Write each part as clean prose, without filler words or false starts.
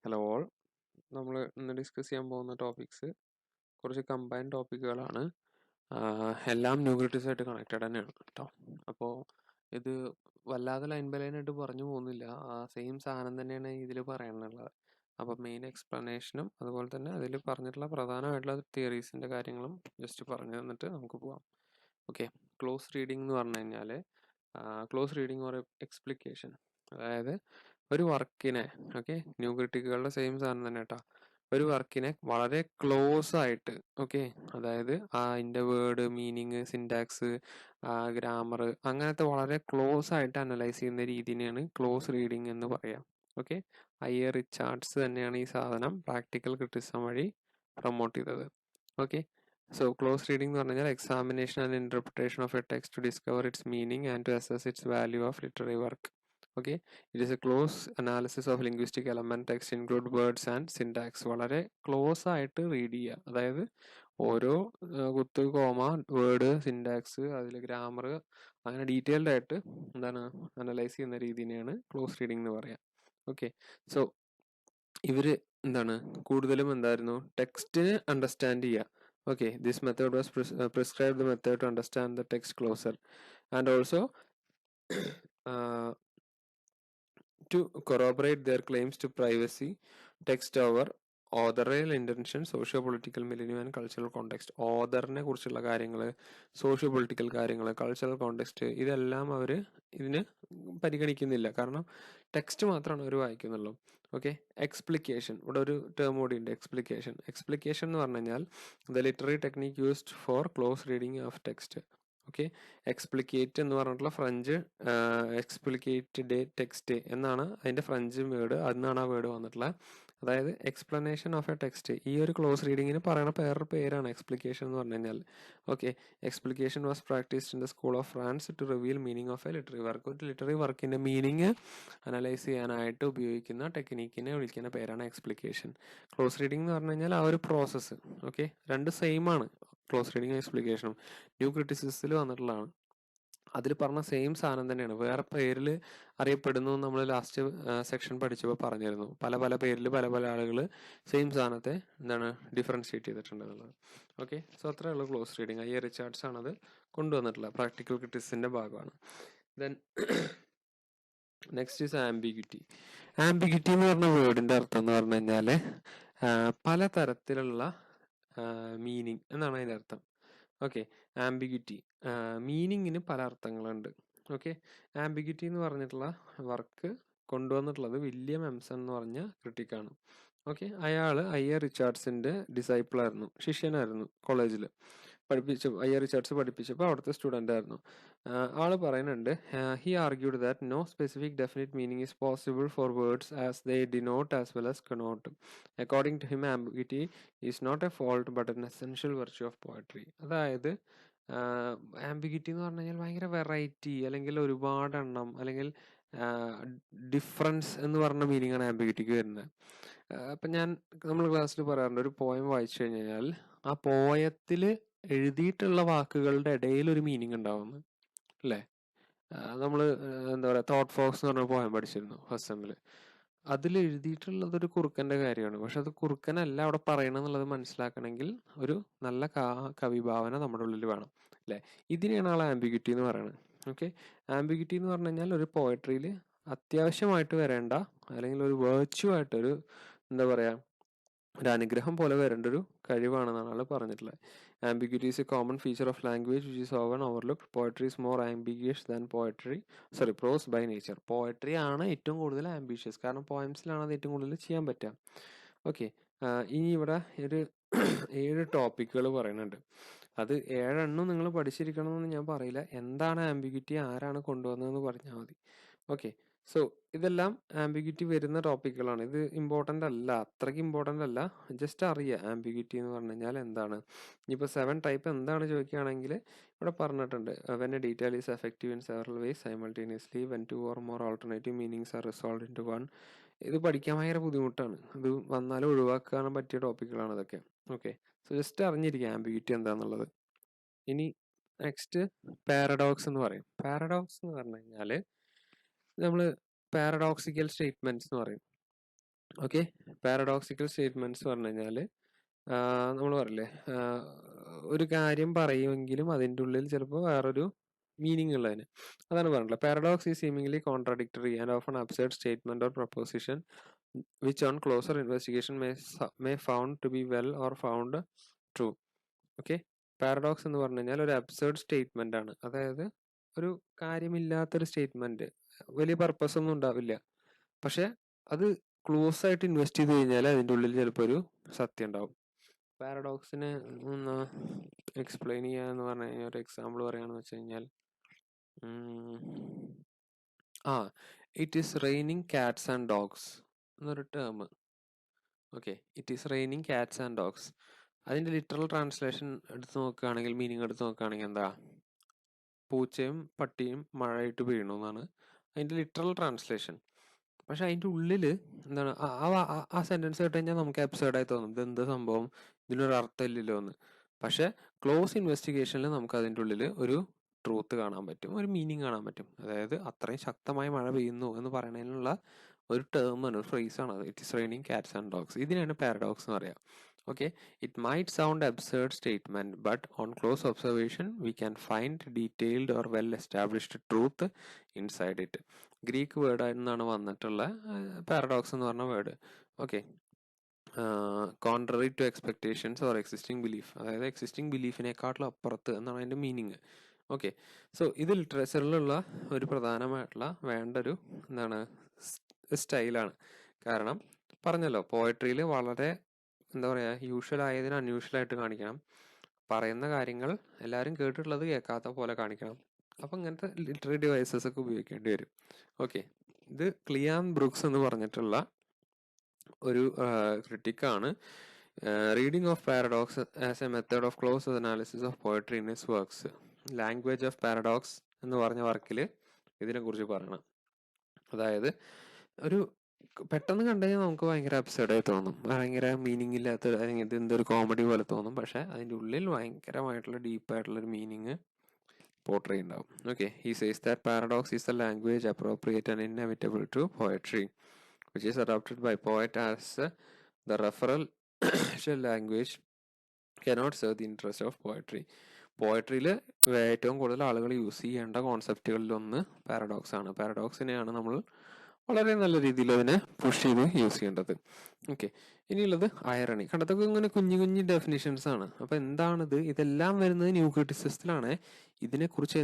Hello all. നമ്മൾ ഇന്ന് discuss ചെയ്യാൻ പോകുന്ന ടോപ്പിക്സ് കുറച്ച് കമ്പൈൻഡ് ടോപ്പിക്കുകളാണ്. എല്ലാം ന്യൂക്ലിയസായിട്ട് കണക്റ്റഡ് തന്നെയാണ് കേട്ടോ. അപ്പോൾ ഇത് വല്ലാതെ ലൈൻ ബൈ ലൈനായിട്ട് പറഞ്ഞു പോകുന്നില്ല, ആ സെയിം സാധനം തന്നെയാണ് ഇതിൽ പറയാനുള്ളത്. അപ്പോൾ മെയിൻ എക്സ്പ്ലനേഷനും അതുപോലെ തന്നെ അതിൽ പറഞ്ഞിട്ടുള്ള പ്രധാനമായിട്ടുള്ള തിയറീസിൻ്റെ കാര്യങ്ങളും ജസ്റ്റ് പറഞ്ഞു തന്നിട്ട് നമുക്ക് പോകാം. ഓക്കെ, ക്ലോസ് റീഡിംഗ് എന്ന് പറഞ്ഞു കഴിഞ്ഞാൽ ക്ലോസ് റീഡിംഗ് ഓർ എക്സ്പ്ലിക്കേഷൻ, അതായത് ഒരു വർക്കിനെ, ഓക്കെ, ന്യൂക്രിറ്റിക്കുകളുടെ സെയിം സാധനം തന്നെ കേട്ടോ, ഒരു വർക്കിനെ വളരെ ക്ലോസ് ആയിട്ട്, ഓക്കെ, അതായത് അതിൻ്റെ വേർഡ് മീനിങ് സിൻടാക്സ് ഗ്രാമർ അങ്ങനത്തെ വളരെ ക്ലോസ് ആയിട്ട് അനലൈസ് ചെയ്യുന്ന രീതിനെയാണ് ക്ലോസ് റീഡിംഗ് എന്ന് പറയാം. ഓക്കെ, ഐ.എ. റിച്ചാർഡ്സ് തന്നെയാണ് ഈ സാധനം പ്രാക്ടിക്കൽ ക്രിറ്റിസം വഴി പ്രൊമോട്ട് ചെയ്തത്. ഓക്കെ, സോ ക്ലോസ് റീഡിംഗ് എന്ന് പറഞ്ഞാൽ examination and interpretation of a text to discover its meaning and to assess its value of literary work. Okay, it is a close analysis of linguistic element text include words and syntax. വളരെ close ആയിട്ട് read ചെയ്യുക, അതായത് ഓരോ കുത്ത് comma word syntax അതിൽ grammar അങ്ങനെ detailed ആയിട്ട് എന്താണ് അനലൈസ് ചെയ്യുന്ന രീതിനെയാണ് ക്ലോസ് റീഡിംഗ് എന്ന് പറയാം. ഓക്കെ, സോ ഇവര് എന്താണ് കൂടുതലും എന്തായിരുന്നു ടെക്സ്റ്റിനെ അണ്ടർസ്റ്റാൻഡ് ചെയ്യുക. Okay, this method was prescribed the method to understand the text closer and also to corroborate their claims to privacy, text over authorial intention, socio-political millennium and cultural context. ഓതറിനെ കുറിച്ചുള്ള കാര്യങ്ങൾ, socio political കാര്യങ്ങൾ, cultural context, ഇതെല്ലാം അവർ ഇതിന് പരിഗണിക്കുന്നില്ല. കാരണം text മാത്രമാണ് അവർ വായിക്കുന്നുള്ളൂ. Okay, എക്സ്പ്ലിക്കേഷൻ, ഇവിടെ ഒരു ടേം കൂടി ഉണ്ട്, എക്സ്പ്ലിക്കേഷൻ. എക്സ്പ്ലിക്കേഷൻ എന്ന് പറഞ്ഞു കഴിഞ്ഞാൽ the literary technique used for close reading of text. Okay, explicate എന്ന് പറഞ്ഞിട്ടുള്ള ഫ്രഞ്ച് എക്സ്പ്ലിക്കേറ്റ് ഡേ ടെക്സ്റ്റ് എന്നാണ് അതിൻ്റെ ഫ്രഞ്ച് വേർഡ്, അതിനാണ് ആ വേർഡ് വന്നിട്ടുള്ളത്. അതായത് എക്സ്പ്ലനേഷൻ ഓഫ് എ ടെക്സ്റ്റ്. ഈ ഒരു ക്ലോസ് റീഡിങ്ങിന് പറയുന്ന വേറൊരു പേരാണ് എക്സ്പ്ലിക്കേഷൻ എന്ന് പറഞ്ഞു കഴിഞ്ഞാൽ. Okay, explication was practised in the school of France to reveal meaning of a literary work. ഒരു ലിറ്റററി വർക്കിന്റെ മീനിങ് അനലൈസ് ചെയ്യാനായിട്ട് ഉപയോഗിക്കുന്ന ടെക്നിക്കിനെ വിളിക്കുന്ന പേരാണ് എക്സ്പ്ലിക്കേഷൻ. ക്ലോസ് റീഡിംഗ് എന്ന് പറഞ്ഞു കഴിഞ്ഞാൽ ആ ഒരു പ്രോസസ്സ്. ഓക്കെ, രണ്ട് സെയിം ആണ്, ക്ലോസ് റീഡിങ് എക്സ്പ്ലിക്കേഷനും. ന്യൂ ക്രിറ്റിസിസത്തിൽ വന്നിട്ടുള്ളതാണ്. അതിൽ പറഞ്ഞ സെയിം സാധനം തന്നെയാണ്, വേറെ പേരിൽ അറിയപ്പെടുന്നു. നമ്മൾ ലാസ്റ്റ് സെക്ഷൻ പഠിച്ചപ്പോൾ പറഞ്ഞിരുന്നു, പല പല പേരിൽ പല പല ആളുകൾ സെയിം സാധനത്തെ എന്താണ് ഡിഫറൻഷിയേറ്റ് ചെയ്തിട്ടുണ്ട് എന്നുള്ളത്. ഓക്കെ, സോ അത്രേ ഉള്ളൂ ക്ലോസ് റീഡിങ്. ഐ.എ. റിച്ചാർഡ്സ് ആണ് അത് കൊണ്ടുവന്നിട്ടുള്ളത്, പ്രാക്ടിക്കൽ ക്രിറ്റിസിന്റെ ഭാഗമാണ്. Then next is ambiguity. Ambiguity എന്ന് പറഞ്ഞ വേർഡിന്റെ അർത്ഥം എന്ന് പറഞ്ഞു കഴിഞ്ഞാൽ പല തരത്തിലുള്ള മീനിങ് എന്നാണ് അതിന്റെ അർത്ഥം. ഓക്കെ, ആംബിഗ്യൂറ്റി മീനിങ്ങിന് പല അർത്ഥങ്ങളുണ്ട്. ഓക്കെ, ആംബിഗ്യൂറ്റി എന്ന് പറഞ്ഞിട്ടുള്ള വർക്ക് കൊണ്ടുവന്നിട്ടുള്ളത് വില്യം എംസൺ എന്ന് പറഞ്ഞ ക്രിട്ടിക്കാണ്. ഓക്കെ, അയാൾ ഐ.എ. റിച്ചാർഡ്സിന്റെ ഡിസൈപ്പിൾ ആയിരുന്നു, ശിഷ്യനായിരുന്നു. കോളേജിൽ ഐ.എ. റിച്ചാർഡ്സ് പഠിപ്പിച്ചപ്പോൾ അവിടുത്തെ സ്റ്റുഡൻ്റ് ആയിരുന്നു. ആള് പറയുന്നുണ്ട്, he argued that no specific definite meaning is possible for words as they denote as well as connote. According to him ambiguity is not a fault but an essential virtue of poetry. അതായത് ambiguity എന്ന് പറഞ്ഞു കഴിഞ്ഞാൽ ഭയങ്കര variety, അല്ലെങ്കിൽ ഒരുപാട് എണ്ണം, അല്ലെങ്കിൽ difference എന്ന് പറഞ്ഞ മീനിങ് ആണ് ആംബിഗ്യൂറ്റിക്ക് വരുന്നത്. അപ്പം നമ്മൾ ക്ലാസ്സിൽ പറയാറുണ്ട്, ഒരു പോയം വായിച്ചു കഴിഞ്ഞാൽ ആ പോയത്തിൽ എഴുതിയിട്ടുള്ള വാക്കുകളുടെ ഇടയിൽ ഒരു മീനിങ് ഉണ്ടാവുന്നു, അല്ലേ? നമ്മൾ എന്താ പറയുക, തോട്ട് ഫോക്സ് എന്ന് പറഞ്ഞ പോയം പഠിച്ചിരുന്നു ഫസ്റ്റ് സെമ്മിൽ. അതിൽ എഴുതിയിട്ടുള്ളത് ഒരു കുറുക്കന്റെ കാര്യമാണ്, പക്ഷെ അത് കുറുക്കനല്ല അവിടെ പറയണമെന്നുള്ളത് മനസ്സിലാക്കണമെങ്കിൽ ഒരു നല്ല കവിഭാവന നമ്മുടെ ഉള്ളിൽ വേണം, അല്ലേ? ഇതിനെയാണ് ആൾ ആംബിഗ്യൂറ്റി എന്ന് പറയുന്നത്. ഓക്കെ, ആംബിഗ്യൂറ്റി എന്ന് പറഞ്ഞു കഴിഞ്ഞാൽ ഒരു പോയട്രിയിൽ അത്യാവശ്യമായിട്ട് വരേണ്ട, അല്ലെങ്കിൽ ഒരു വേർച്യു ആയിട്ടൊരു എന്താ പറയാ, ഒരു അനുഗ്രഹം പോലെ വരേണ്ട ഒരു കഴിവാണെന്നാണ് ആൾ പറഞ്ഞിട്ടുള്ളത്. Ambiguity is a common feature of language which is ഓവൻ overlooked. Poetry is more ambiguous than prose by nature. Poetry ആണ് ഏറ്റവും കൂടുതൽ ആംബിഷ്യസ്, കാരണം പോയംസിലാണ് അത് ഏറ്റവും കൂടുതൽ ചെയ്യാൻ പറ്റുക. ഓക്കെ, ഇനി ഇവിടെ ഒരു 7 ടോപ്പിക്കുകൾ പറയുന്നുണ്ട്. അത് 7 നിങ്ങൾ പഠിച്ചിരിക്കണമെന്ന് ഞാൻ പറയില്ല. എന്താണ് ആംബിഗ്യൂറ്റി, ആരാണ് കൊണ്ടുവന്നതെന്ന് പറഞ്ഞാൽ മതി. ഓക്കെ, സോ ഇതെല്ലാം ആംബിഗ്യൂറ്റി വരുന്ന ടോപ്പിക്കുകളാണ്. ഇത് ഇമ്പോർട്ടൻ്റ് അല്ല, അത്രയ്ക്ക് ഇമ്പോർട്ടൻ്റ് അല്ല, ജസ്റ്റ് അറിയുക ആംബിഗ്യൂറ്റി എന്ന് പറഞ്ഞു കഴിഞ്ഞാൽ എന്താണ്. ഇനിയിപ്പോൾ 7 ടൈപ്പ് എന്താണ് ചോദിക്കുകയാണെങ്കിൽ ഇവിടെ പറഞ്ഞിട്ടുണ്ട്. When a detail is effective in several ways simultaneously, when 2 or more alternative meanings are resolve into 1. ഇത് പഠിക്കാൻ ഭയങ്കര ബുദ്ധിമുട്ടാണ്, ഇത് വന്നാലും ഒഴിവാക്കാൻ പറ്റിയ ടോപ്പിക്കുകളാണ് ഇതൊക്കെ. ഓക്കെ, സോ ജസ്റ്റ് അറിഞ്ഞിരിക്കുക ആംബിഗ്യൂറ്റി എന്താണെന്നുള്ളത്. ഇനി നെക്സ്റ്റ് പാരഡോക്സ് എന്ന് പറയും. പാരഡോക്സ് എന്ന് പറഞ്ഞു കഴിഞ്ഞാൽ നമ്മൾ പാരഡോക്സിക്കൽ സ്റ്റേറ്റ്മെന്റ്സ് എന്ന് പറയും. ഓക്കെ. പാരഡോക്സിക്കൽ സ്റ്റേറ്റ്മെന്റ്സ് പറഞ്ഞു കഴിഞ്ഞാൽ നമ്മൾ പറയില്ലേ, ഒരു കാര്യം പറയുമെങ്കിലും അതിൻ്റെ ഉള്ളിൽ ചിലപ്പോൾ വേറൊരു മീനിങ് ഉള്ളതിന്, അതാണ് പറഞ്ഞിട്ടുള്ളത്. Paradox is seemingly contradictory and often absurd statement or proposition which on closer investigation may found to be well or found true. Okay. Paradox എന്ന് പറഞ്ഞു കഴിഞ്ഞാൽ ഒരു അബ്സേർഡ് സ്റ്റേറ്റ്മെന്റ് ആണ്. അതായത് ഒരു കാര്യമില്ലാത്തൊരു സ്റ്റേറ്റ്മെന്റ്, വലിയ പർപ്പസ് ഒന്നും ഉണ്ടാവില്ല, പക്ഷെ അത് ക്ലോസ് ആയിട്ട് ഇൻവെസ്റ്റ് ചെയ്ത് കഴിഞ്ഞാൽ അതിൻ്റെ ഉള്ളിൽ ചിലപ്പോൾ ഒരു സത്യം ഉണ്ടാവും. പാരഡോക്സിനെ ഒന്ന് എക്സ്പ്ലെയിൻ ചെയ്യാന്ന് പറഞ്ഞു കഴിഞ്ഞാൽ ഒരു എക്സാമ്പിൾ പറയുകയാണെന്ന് വെച്ച് കഴിഞ്ഞാൽ, it is raining cats and dogs എന്നൊരു term. Okay, it is raining cats and dogs. അതിൻ്റെ ലിറ്ററൽ ട്രാൻസ്ലേഷൻ എടുത്ത് നോക്കുകയാണെങ്കിൽ, മീനിങ് എടുത്ത് നോക്കുകയാണെങ്കിൽ എന്താ, പൂച്ചയും പട്ടിയും മഴയിട്ട് വീണു എന്നാണ് അതിൻ്റെ ലിറ്ററൽ ട്രാൻസ്ലേഷൻ. പക്ഷെ അതിൻ്റെ ഉള്ളിൽ എന്താണ്, ആ സെന്റൻസ് കേട്ട് കഴിഞ്ഞാൽ നമുക്ക് അബ്സേർഡായി തോന്നും, ഇത് എന്ത് സംഭവം, ഇതിനൊരു അർത്ഥമില്ലല്ലോ എന്ന്. പക്ഷെ ക്ലോസ് ഇൻവെസ്റ്റിഗേഷനിൽ നമുക്ക് അതിൻ്റെ ഉള്ളിൽ ഒരു ട്രൂത്ത് കാണാൻ പറ്റും, ഒരു മീനിങ് കാണാൻ പറ്റും. അതായത് അത്രയും ശക്തമായി മഴ പെയ്യുന്നു എന്ന് പറയുന്നതിനുള്ള ഒരു ടേമാണ്, ഒരു ഫ്രേസാണ് അത്. It is raining cats and dogs. ഇതിനാണ് പാരഡോക്സ് എന്ന് പറയാം. Okay, it might sound absurd statement, but on close observation, we can find detailed or well-established truth inside it. Greek word എന്നാണ് വന്നിട്ടുള്ള പാരഡോക്സ് എന്ന് പറഞ്ഞ word. Okay, contrary to expectations or existing belief, അതായത് existing ബിലീഫിനെക്കാട്ടിലും അപ്പുറത്ത് എന്നാണ് അതിൻ്റെ meaning. Okay, so ഇത് ലിറ്ററേച്ചറിലുള്ള ഒരു പ്രധാനമായിട്ടുള്ള വേണ്ട ഒരു എന്താണ് സ്റ്റൈലാണ്. കാരണം പറഞ്ഞല്ലോ, പോയട്രിയിൽ വളരെ എന്താ പറയുക, യൂഷ്വൽ ആയതിന് അൺയൂഷ്വൽ ആയിട്ട് കാണിക്കണം, പറയുന്ന കാര്യങ്ങൾ എല്ലാവരും കേട്ടിട്ടുള്ളത് കേൾക്കാത്ത പോലെ കാണിക്കണം. അപ്പം ഇങ്ങനത്തെ ലിറ്റററി ഡിവൈസസ് ഒക്കെ ഉപയോഗിക്കേണ്ടി വരും. ഓക്കെ, ഇത് ക്ലിയാൻ ബ്രൂക്സ് എന്ന് പറഞ്ഞിട്ടുള്ള ഒരു ക്രിട്ടിക്കാണ് reading of paradox as a method of close analysis of poetry in his works. Language of paradox എന്ന് പറഞ്ഞ വർക്കിൽ ഇതിനെക്കുറിച്ച് പറയണം. അതായത് ഒരു പെട്ടെന്ന് കണ്ടു കഴിഞ്ഞാൽ നമുക്ക് ഭയങ്കര അബ്സർഡായി തോന്നും, ഭയങ്കര മീനിങ് ഇല്ലാത്ത, അല്ലെങ്കിൽ ഇത് എന്തൊരു കോമഡി പോലെ തോന്നും. പക്ഷെ അതിൻ്റെ ഉള്ളിൽ ഭയങ്കരമായിട്ടുള്ള ഡീപ്പായിട്ടുള്ളൊരു മീനിങ് പോർട്രേ ഉണ്ടാവും. Okay, he says that paradox is the language appropriate and inevitable to poetry which is adopted by poet as the referral language cannot serve the interest of poetry. പോയട്രിയിൽ ഏറ്റവും കൂടുതൽ ആളുകൾ യൂസ് ചെയ്യേണ്ട കോൺസെപ്റ്റുകളിലൊന്ന് paradox ആണ്. പാരഡോക്സിനെയാണ് നമ്മൾ വളരെ നല്ല രീതിയിൽ അതിനെ പുഷ് ചെയ്ത് യൂസ് ചെയ്യേണ്ടത്. ഓക്കെ, ഇനിയുള്ളത് ഐറണി. കണ്ടതൊക്കെ ഇങ്ങനെ കുഞ്ഞു കുഞ്ഞു ഡെഫിനിഷൻസ് ആണ്. അപ്പൊ എന്താണിത്, ഇതെല്ലാം വരുന്നത് ന്യൂ ക്രിറ്റിസിസത്തിലാണ്. ഇതിനെക്കുറിച്ച്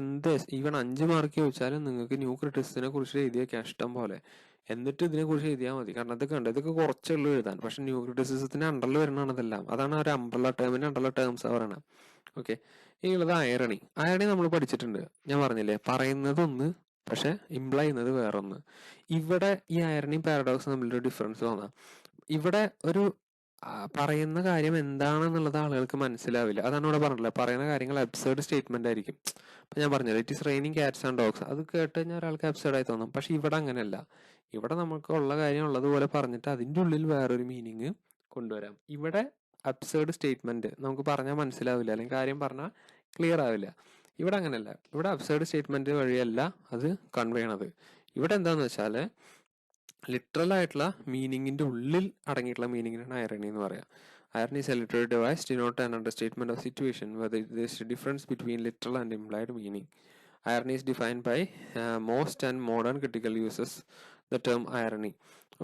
ഈവൻ 5 മാർക്ക് ചോദിച്ചാലും നിങ്ങൾക്ക് ന്യൂ ക്രിറ്റിസിസത്തിനെ കുറിച്ച് എഴുതിയ ഇഷ്ടം പോലെ, എന്നിട്ട് ഇതിനെക്കുറിച്ച് എഴുതിയാൽ മതി. കാരണം ഇതൊക്കെ കുറച്ചുള്ളൂ എഴുതാൻ. പക്ഷെ ന്യൂ ക്രിറ്റിസിസത്തിന്റെ അണ്ടറിൽ വരുന്നതാണ് ഇതെല്ലാം. അതാണ് ഒരു അംബ്രല്ല ടേമിന്റെ അണ്ടറിലെ ടേംസ് പറയണത്. ഓക്കെ, ഇനിയുള്ളത് ഐറണി. ഐറണി നമ്മൾ പഠിച്ചിട്ടുണ്ട്, ഞാൻ പറഞ്ഞില്ലേ, പറയുന്നതൊന്ന് പക്ഷെ ഇംപ്ലൈ ചെയ്യുന്നത് വേറൊന്ന്. ഇവിടെ ഈ ഐറണിയും പാരഡോക്സും തമ്മിലൊരു ഡിഫറൻസ് തോന്നാം. ഇവിടെ ഒരു പറയുന്ന കാര്യം എന്താണെന്നുള്ളത് ആളുകൾക്ക് മനസ്സിലാവില്ല. അതാണ് ഇവിടെ പറഞ്ഞില്ല, പറയുന്ന കാര്യങ്ങൾ അബ്സേർഡ് സ്റ്റേറ്റ്മെന്റ് ആയിരിക്കും. അപ്പൊ ഞാൻ പറഞ്ഞത് it is raining cats and dogs, അത് കേട്ട് കഴിഞ്ഞാൽ ഒരാൾക്ക് അബ്സേർഡായി തോന്നും. പക്ഷെ ഇവിടെ അങ്ങനെയല്ല. ഇവിടെ നമുക്ക് ഉള്ള കാര്യം ഉള്ളതുപോലെ പറഞ്ഞിട്ട് അതിൻ്റെ ഉള്ളിൽ വേറൊരു മീനിങ് കൊണ്ടുവരാം. ഇവിടെ അബ്സേർഡ് സ്റ്റേറ്റ്മെന്റ് നമുക്ക് പറഞ്ഞാൽ മനസ്സിലാവില്ല, അല്ലെങ്കിൽ കാര്യം പറഞ്ഞാൽ ക്ലിയർ ആവില്ല. ഇവിടെ അങ്ങനെയല്ല. ഇവിടെ അബ്സേർഡ് സ്റ്റേറ്റ്മെന്റ് വഴിയല്ല അത് കൺവേ ചെയ്യണത്. ഇവിടെ എന്താന്ന് വെച്ചാൽ ലിറ്ററൽ ആയിട്ടുള്ള മീനിങ്ങിന്റെ ഉള്ളിൽ അടങ്ങിയിട്ടുള്ള മീനിങ്ങിനാണ് ഐറണി എന്ന് പറയാം. Irony is a literary device to denote an understatement of situation where there is a difference between literal and implied meaning. Irony is defined by most and modern critical uses the term irony.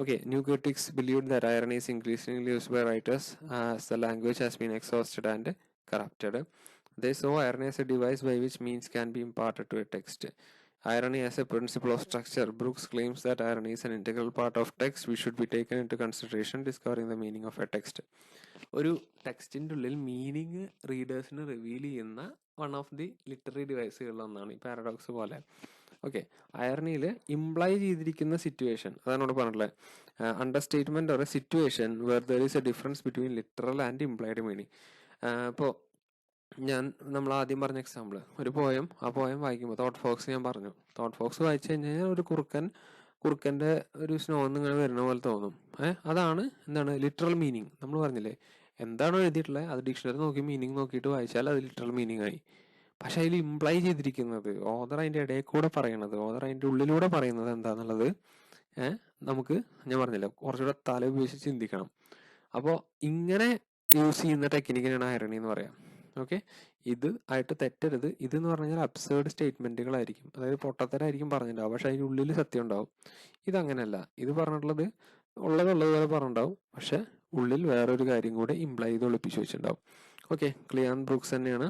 Okay, new critics believe that irony is increasingly used by writers as the language has been exhausted and corrupted. They saw irony as a device by which means can be imparted to a text. Irony as a principle of structure. Brooks claims that irony is an integral part of text which should be taken into consideration discovering the meaning of a text. ഒരു ടെക്സ്റ്റിൻ്റെ ഉള്ളിൽ meaning റീഡേഴ്സിന് reveal ചെയ്യുന്ന one of the literary ഡിവൈസുകളിലൊന്നാണ് ഈ paradox പോലെ. Okay, ഐറണിയിൽ imply ചെയ്തിരിക്കുന്ന സിറ്റുവേഷൻ, അതാണ് ഇവിടെ പറഞ്ഞിട്ടുള്ളത്. Understatement or a situation where there is a difference between literal and implied meaning. ഇപ്പോൾ നമ്മൾ ആദ്യം പറഞ്ഞ എക്സാമ്പിൾ, ഒരു പോയം, ആ പോയം വായിക്കുമ്പോൾ തോട്ട് ഫോക്സ് ഞാൻ പറഞ്ഞു, തോട്ട് ഫോക്സ് വായിച്ചു കഴിഞ്ഞാൽ ഒരു കുറുക്കൻ്റെ ഒരു സ്നോ ഇങ്ങനെ വരുന്ന പോലെ തോന്നും. അതാണ് എന്താണ് ലിറ്ററൽ മീനിങ്. നമ്മൾ പറഞ്ഞില്ലേ, എന്താണോ എഴുതിയിട്ടുള്ളത് അത് ഡിക്ഷണറി നോക്കി മീനിങ് നോക്കിയിട്ട് വായിച്ചാൽ അത് ലിറ്ററൽ മീനിങ് ആയി. പക്ഷെ അതിൽ ഇംപ്ലൈ ചെയ്തിരിക്കുന്നത്, ഓതർ അതിൻ്റെ ഇടയിൽ കൂടെ പറയണത്, ഓതർ അതിൻ്റെ ഉള്ളിലൂടെ പറയുന്നത് എന്താന്നുള്ളത് നമുക്ക് ഞാൻ പറഞ്ഞില്ല കുറച്ചുകൂടെ തല ഉപയോഗിച്ച് ചിന്തിക്കണം. അപ്പോൾ ഇങ്ങനെ യൂസ് ചെയ്യുന്ന ടെക്നിക്കിനാണ് ഐറണി എന്ന് പറയാം. ഓക്കെ, ഇത് ആയിട്ട് തെറ്റരുത്. ഇതെന്ന് പറഞ്ഞു കഴിഞ്ഞാൽ അബ്സേർഡ് സ്റ്റേറ്റ്മെന്റുകളായിരിക്കും, അതായത് പൊട്ടത്തരായിരിക്കും പറഞ്ഞിട്ടുണ്ടാവും, പക്ഷെ അതിൻ്റെ ഉള്ളിൽ സത്യം ഉണ്ടാവും. ഇതങ്ങനെയല്ല, ഇത് പറഞ്ഞിട്ടുള്ളത് ഉള്ളതുപോലെ പറഞ്ഞിട്ടുണ്ടാവും, പക്ഷെ ഉള്ളിൽ വേറൊരു കാര്യം കൂടെ ഇംപ്ലൈ ചെയ്ത് ഒളിപ്പിച്ച് വെച്ചിട്ടുണ്ടാവും. ഓക്കെ, ക്ലിയാൻ ബ്രൂക്സ് തന്നെയാണ്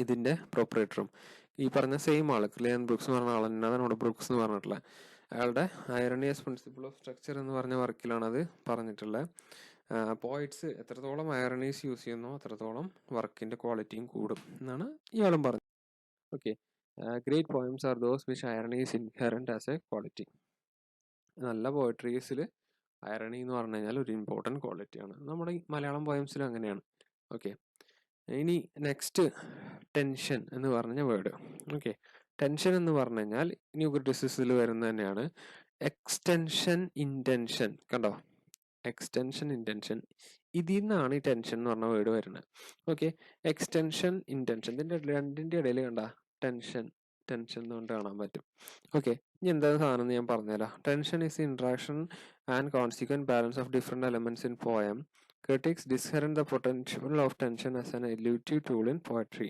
ഇതിന്റെ പ്രൊപ്പറേറ്ററും. ഈ പറഞ്ഞ സെയിം ആള് ക്ലിയാൻ ബ്രൂക്സ് എന്ന് പറഞ്ഞ ആൾ തന്നെയാണ് നമ്മുടെ ബ്രൂക്സ് എന്ന് പറഞ്ഞിട്ടുള്ളത്. അയാളുടെ ഐറണിയസ് പ്രിൻസിപ്പിൾ ഓഫ് സ്ട്രക്ചർ എന്ന് പറഞ്ഞ വർക്കിലാണ് അത് പറഞ്ഞിട്ടുള്ളത്. പോയിറ്റ്സ് എത്രത്തോളം ഐറണീസ് യൂസ് ചെയ്യുന്നോ അത്രത്തോളം വർക്കിന്റെ ക്വാളിറ്റിയും കൂടും എന്നാണ് ഇയാളും പറഞ്ഞത്. Okay, great poems are those which irony is inherent as A quality. നല്ല പോയട്രീസിൽ ഐറണി എന്ന് പറഞ്ഞു കഴിഞ്ഞാൽ ഒരു ഇമ്പോർട്ടൻറ്റ് ക്വാളിറ്റിയാണ്. നമ്മുടെ ഈ മലയാളം പോയംസിലും അങ്ങനെയാണ്. ഓക്കെ, ഇനി നെക്സ്റ്റ് ടെൻഷൻ എന്ന് പറഞ്ഞ വേർഡ്. ഓക്കെ, ടെൻഷൻ എന്ന് പറഞ്ഞു കഴിഞ്ഞാൽ ന്യൂ ക്രിറ്റിസിസത്തിൽ വരുന്ന തന്നെയാണ്. എക്സ്റ്റൻഷൻ ഇൻറ്റൻഷൻ, കണ്ടോ, എക്സ്റ്റൻഷൻ ഇൻറ്റൻഷൻ, ഇതിൽ നിന്നാണ് ഈ ടെൻഷൻ എന്ന് പറഞ്ഞ വേർഡ് വരുന്നത്. ഓക്കെ, എക്സ്റ്റൻഷൻ ഇൻറ്റൻഷൻ, ഇതിന്റെ രണ്ടിന്റെ ഇടയിൽ കണ്ട ടെൻഷൻ ടെൻഷൻ എന്നുകൊണ്ട് കാണാൻ പറ്റും. ഓക്കെ, ഇനി എന്താ സാധനം എന്ന് ഞാൻ പറഞ്ഞുതരാം. Tension is interaction and consequent balance of different elements in poem. Critics discern the potential of tension as an elusive tool in poetry.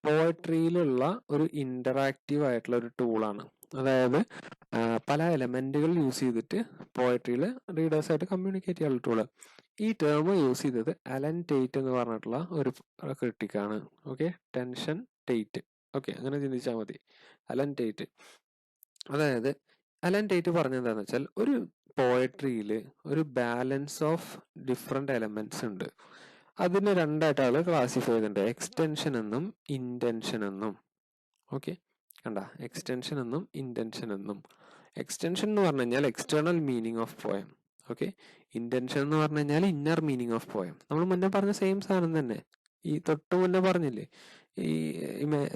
പോയട്രിയിലുള്ള ഒരു ഇന്ററാക്റ്റീവ് ആയിട്ടുള്ള ഒരു ടൂളാണ്. അതായത് പല എലമെന്റുകൾ യൂസ് ചെയ്തിട്ട് പോയട്രിയിൽ റീഡേഴ്സായിട്ട് കമ്മ്യൂണിക്കേറ്റ് ചെയ്യാനുള്ള ടൂള്. ഈ ടേം യൂസ് ചെയ്തത് അലൻ ടേറ്റ് എന്ന് പറഞ്ഞിട്ടുള്ള ഒരു ക്രിട്ടിക്കാണ്. Okay, tension Tate. ഓക്കെ, അങ്ങനെ ചിന്തിച്ചാൽ മതി. അലൻ ടേറ്റ്, അതായത് അലൻ ടേറ്റ് പറഞ്ഞെന്താന്ന് വെച്ചാൽ ഒരു പോയട്രിയിൽ ഒരു ബാലൻസ് ഓഫ് ഡിഫറെന്റ് എലമെന്റ്സ് ഉണ്ട്. അതിനെ രണ്ടായിട്ട് ആള് ക്ലാസിഫൈ ചെയ്തിട്ടുണ്ട്, എക്സ്റ്റൻഷൻ എന്നും ഇന്റൻഷൻ എന്നും. ഓക്കെ, കണ്ട, എക്സ്റ്റൻഷൻ എന്നും ഇന്റൻഷൻ എന്നും. എക്സ്റ്റൻഷൻ എന്ന് പറഞ്ഞു കഴിഞ്ഞാൽ external meaning of poem. Okay, intention എന്ന് പറഞ്ഞു കഴിഞ്ഞാൽ ഇന്നർ മീനിങ് ഓഫ് പോയം. നമ്മൾ മുന്നേ പറഞ്ഞ സെയിം സാധനം തന്നെ, ഈ തൊട്ട് മുന്നേ പറഞ്ഞില്ലേ ഈ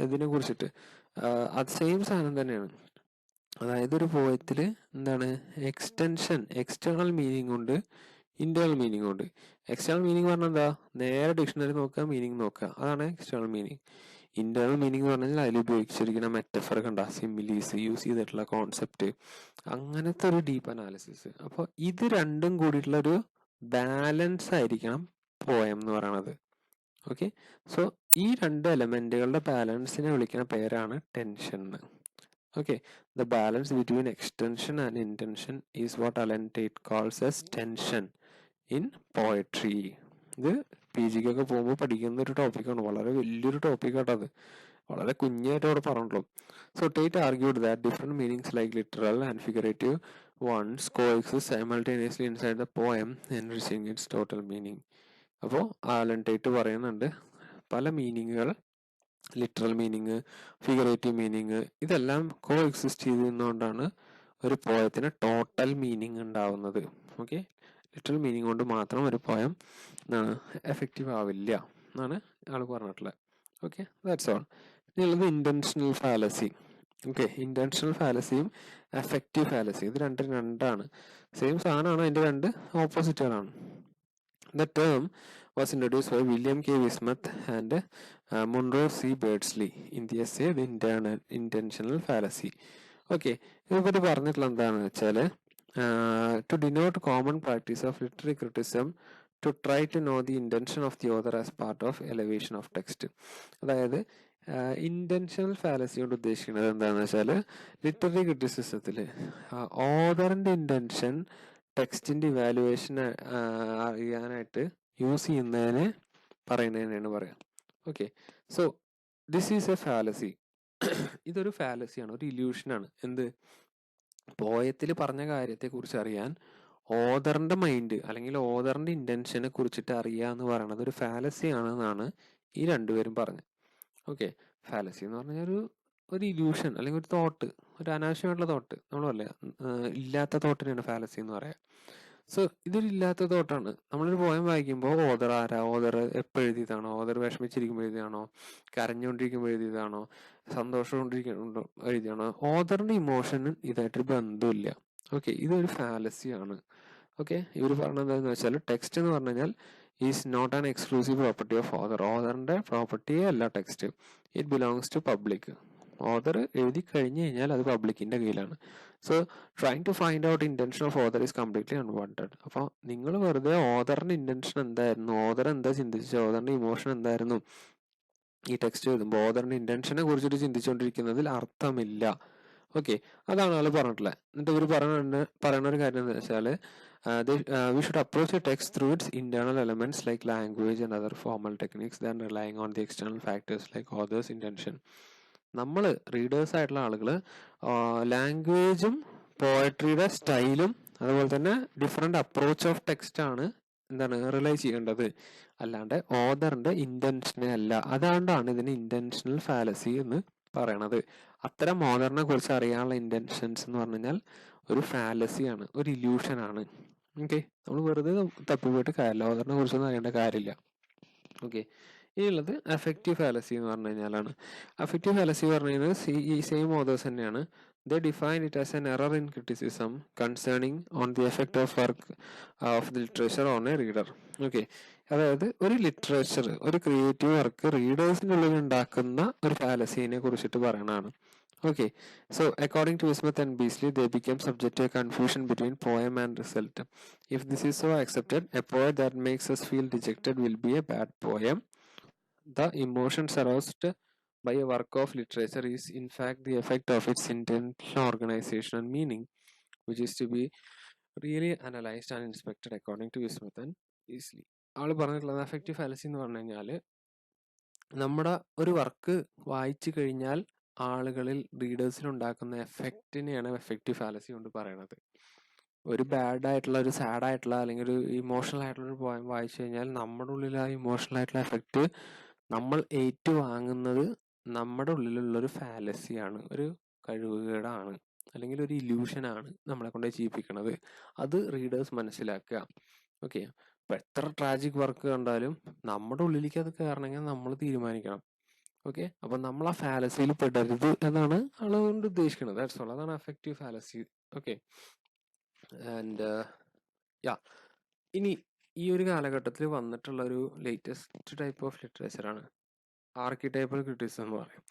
ഇതിനെ കുറിച്ചിട്ട്, അത് സെയിം സാധനം തന്നെയാണ്. അതായത് ഒരു പോയത്തില് എന്താണ് എക്സ്റ്റൻഷൻ, എക്സ്റ്റേണൽ മീനിങ് ഉണ്ട്, ഇന്റേണൽ മീനിങ് ഉണ്ട്. എക്സ്റ്റേണൽ മീനിങ് പറഞ്ഞാൽ എന്താ, നേരെ ഡിക്ഷണറി നോക്കുക, മീനിങ് നോക്കുക, അതാണ് എക്സ്റ്റേണൽ മീനിങ്. ഇന്റേണൽ മീനിങ് എന്ന് പറഞ്ഞാൽ അതിൽ ഉപയോഗിച്ചിരിക്കുന്ന മെറ്റഫർ കണ്ട, സിമിലീസ്, യൂസ് ചെയ്തിട്ടുള്ള കോൺസെപ്റ്റ്, അങ്ങനത്തെ ഒരു ഡീപ്പ് അനാലിസിസ്. അപ്പോൾ ഇത് രണ്ടും കൂടിയിട്ടുള്ള ഒരു ബാലൻസ് ആയിരിക്കണം പോയം എന്ന് പറയണത്. ഓക്കെ, സോ ഈ രണ്ട് എലമെന്റുകളുടെ ബാലൻസിനെ വിളിക്കുന്ന പേരാണ് tension. Okay, the balance between extension and intention is what Alan Tate calls as tension in poetry. ഇത് പി ജിക്കൊക്കെ പോകുമ്പോൾ പഠിക്കുന്ന ഒരു ടോപ്പിക്കാണ്, വളരെ വലിയൊരു ടോപ്പിക്കാട്ടോ അത്, വളരെ കുഞ്ഞായിട്ട് അവിടെ പറഞ്ഞുള്ളൂ. So Tate argued that different meanings like literal and figurative ones coexist simultaneously inside the poem enriching its total meaning. അപ്പോൾ ആലൻ ടേറ്റ് പറയുന്നുണ്ട് പല മീനിങ്ങുകൾ, ലിറ്ററൽ മീനിങ്, ഫിഗറേറ്റീവ് മീനിങ്, ഇതെല്ലാം കോ എക്സിസ്റ്റ് ചെയ്യുന്നതുകൊണ്ടാണ് ഒരു പോയത്തിന് ടോട്ടൽ മീനിങ് ഉണ്ടാവുന്നത്. ഓക്കെ, ലിറ്ററൽ മീനിങ് കൊണ്ട് മാത്രം ഒരു പോയം എഫക്റ്റീവ് ആവില്ല എന്നാണ് ആൾ പറഞ്ഞിട്ടുള്ളത്. Okay, that's all. ഇനിയുള്ളത് ഇന്റൻഷണൽ ഫാലസി. ഓക്കെ, ഇന്റൻഷണൽ ഫാലസിയും എഫക്റ്റീവ് ഫാലസി, ഇത് രണ്ടാണ്, സെയിം സാധനമാണ്, അതിന്റെ രണ്ട് ഓപ്പോസിറ്റുകളാണ്. The term was introduced by William K. Wismith and Monroe C. Beardsley in the essay The Intentional Fallacy. Okay, ഇവർ പറഞ്ഞിട്ടുള്ള എന്താണെന്ന് വെച്ചാൽ, to denote common practice of literary criticism to try to know the intention of the author as part of elevation of text. അതായത് intentional fallacy കൊണ്ട് ഉദ്ദേശിക്കുന്നത് എന്താണെന്ന് വെച്ചാൽ, literary ക്രിറ്റിസിസത്തിൽ ഓതറിന്റെ intention ടെക്സ്റ്റിന്റെ ഇവാലുവേഷൻ അറിയാനായിട്ട് യൂസ് ചെയ്യുന്നതിനെ പറയുന്നതിനാണ് പറയാം. Okay, so this is A fallacy. ഇതൊരു ഫാലസിയാണ്, ഒരു ഇല്യൂഷനാണ്. എന്ത്, പോയത്തിൽ പറഞ്ഞ കാര്യത്തെ കുറിച്ച് അറിയാൻ ഓതറിന്റെ മൈൻഡ് അല്ലെങ്കിൽ ഓതറിന്റെ ഇന്റൻഷനെ കുറിച്ചിട്ട് അറിയുക എന്ന് പറയുന്നത് ഒരു ഫാലസി ആണെന്നാണ് ഈ രണ്ടുപേരും പറഞ്ഞത്. ഓക്കെ, ഫാലസി എന്ന് പറഞ്ഞാൽ ഒരു ഇല്യൂഷൻ അല്ലെങ്കിൽ ഒരു തോട്ട്, ഒരു അനാവശ്യമായിട്ടുള്ള തോട്ട്, നമ്മൾ പറയാം ഇല്ലാത്ത തോട്ടിനാണ് ഫാലസി എന്ന് പറയാം. സോ ഇതൊരു ഇല്ലാത്ത തോട്ടാണ്. നമ്മളൊരു പോയം വായിക്കുമ്പോൾ ഓതർ ആരാ, ഓതർ എപ്പോൾ എഴുതിയതാണോ, ഓതർ വിഷമിച്ചിരിക്കുമ്പോൾ എഴുതിയതാണോ, കരഞ്ഞുകൊണ്ടിരിക്കുമ്പോൾ എഴുതിയതാണോ, സന്തോഷമുകൊണ്ടിരിക്കുമ്പോൾ എഴുതിയാണോ, ഓതറിന്റെ ഇമോഷന് ഇതായിട്ടൊരു ബന്ധമില്ല. ഓക്കെ, ഇതൊരു ഫാലസിയാണ്. ഓക്കെ, ഇവർ പറഞ്ഞത് എന്താണെന്ന് വെച്ചാൽ, ടെക്സ്റ്റ് എന്ന് പറഞ്ഞു കഴിഞ്ഞാൽ is not an exclusive property of author. ഓതറിന്റെ പ്രോപ്പർട്ടിയേ അല്ല text, it belongs to public. Author എഴുതി കഴിഞ്ഞു കഴിഞ്ഞാൽ അത് പബ്ലിക്കിന്റെ കയ്യിലാണ്. So trying to find out intention of author is completely unwanted. അപ്പോൾ നിങ്ങൾ വെറുതെ ഓതറിന്റെ ഇന്റൻഷൻ എന്തായിരുന്നു, ഓതർ എന്താ ചിന്തിച്ചത്, ഓതറിന്റെ ഇമോഷൻ എന്തായിരുന്നു ഈ ടെക്സ്റ്റ് എഴുതുമ്പോൾ, ഓതറിന്റെ ഇന്റൻഷനെ കുറിച്ചിട്ട് ചിന്തിച്ചുകൊണ്ടിരിക്കുന്നതിൽ അർത്ഥമില്ല. ഓക്കെ, അതാണ് ആള് പറഞ്ഞിട്ടുള്ളത്. എന്നിട്ട് ഇവർ പറയുന്ന ഒരു കാര്യം എന്താ വെച്ചാൽ, we should approach a text through its internal elements like language and other formal techniques than relying on the external factors like author's intention. നമ്മൾ റീഡേഴ്സ് ആയിട്ടുള്ള ആളുകൾ ലാംഗ്വേജും പോയട്രിയുടെ സ്റ്റൈലും അതുപോലെ തന്നെ ഡിഫറെന്റ് അപ്രോച്ച് ഓഫ് ടെക്സ്റ്റ് ആണ് എന്താണ് റിലൈ ചെയ്യേണ്ടത്, അല്ലാണ്ട് ഓതറിന്റെ ഇന്റൻഷനെ അല്ല. അതുകൊണ്ടാണ് ഇതിന് ഇന്റൻഷണൽ ഫാലസി എന്ന് പറയണത്. അത്തരം ഓതറിനെ കുറിച്ച് അറിയാനുള്ള ഇന്റൻഷൻസ് എന്ന് പറഞ്ഞു കഴിഞ്ഞാൽ ഒരു ഫാലസിയാണ്, ഒരു ഇല്യൂഷനാണ്. ഓക്കെ, നമ്മൾ വെറുതെ തപ്പിപ്പോയിട്ട് കാര്യമില്ല, ഓതറിനെ കുറിച്ചൊന്നും അറിയേണ്ട കാര്യമില്ല. ഓക്കെ, ഇനിയുള്ളത് അഫക്റ്റീവ് ഫാലസി എന്ന് പറഞ്ഞു കഴിഞ്ഞാലാണ്. അഫക്റ്റീവ് ഫാലസി പറഞ്ഞു കഴിഞ്ഞാൽ ഈ സെയിം ഓതേഴ്സ് തന്നെയാണ്. They define it as an error in criticism concerning on the effect of work of the literature on a reader. Okay, അതായത് ഒരു ലിറ്ററേച്ചർ, ഒരു ക്രിയേറ്റീവ് വർക്ക് റീഡേഴ്സിൻ്റെ ഉള്ളിൽ ഉണ്ടാക്കുന്ന ഒരു ഫാലസീനെ കുറിച്ചിട്ട് പറയണതാണ്. Okay, so according to Smith and Beasley, they became subject to a confusion between poem and result. If this is so accepted, a poem that makes us feel dejected will be a bad poem. The emotions aroused by a work of literature is in fact the effect of its intentional organization and meaning, which is to be really analyzed and inspected according to Smith and Beasley. ആള് പറഞ്ഞിട്ടുള്ളത് affective fallacy എന്ന് പറഞ്ഞു കഴിഞ്ഞാൽ, നമ്മുടെ ഒരു work വായിച്ചു കഴിഞ്ഞാൽ ആളുകളിൽ റീഡേഴ്സിൽ ഉണ്ടാക്കുന്ന എഫക്റ്റിനെയാണ് എഫക്റ്റീവ് ഫാലസി കൊണ്ട് പറയണത്. ഒരു ബാഡ് ആയിട്ടുള്ള, ഒരു സാഡ് ആയിട്ടുള്ള അല്ലെങ്കിൽ ഒരു ഇമോഷണൽ ആയിട്ടുള്ള ഒരു പോയം വായിച്ചു കഴിഞ്ഞാൽ നമ്മുടെ ഉള്ളിൽ ആ ഇമോഷണൽ ആയിട്ടുള്ള എഫക്റ്റ് നമ്മൾ ഏറ്റുവാങ്ങുന്നത് നമ്മുടെ ഉള്ളിലുള്ളൊരു ഫാലസിയാണ്, ഒരു കഴിവുകേടാണ്, അല്ലെങ്കിൽ ഒരു ഇല്യൂഷനാണ് നമ്മളെ കൊണ്ട് ചെയ്യിപ്പിക്കുന്നത്. അത് റീഡേഴ്സ് മനസ്സിലാക്കുക. ഓക്കെ, ഇപ്പം എത്ര ട്രാജിക് വർക്ക് കണ്ടാലും നമ്മുടെ ഉള്ളിലേക്ക് അത് കയറണമെങ്കിൽ നമ്മൾ തീരുമാനിക്കണം. ഓക്കെ, അപ്പം നമ്മൾ ആ ഫാലസിയിൽ പെടരുത് എന്നാണ് ആള് കൊണ്ട് ഉദ്ദേശിക്കുന്നത്. That's all. അതാണ് affective fallacy. Okay, and yeah, ഇനി ഈ ഒരു കാലഘട്ടത്തിൽ വന്നിട്ടുള്ള ഒരു ലേറ്റസ്റ്റ് ടൈപ്പ് ഓഫ് ലിറ്ററേച്ചറാണ് ആർക്കിടൈപ്പൽ ക്രിറ്റിസിസം എന്ന് പറയും.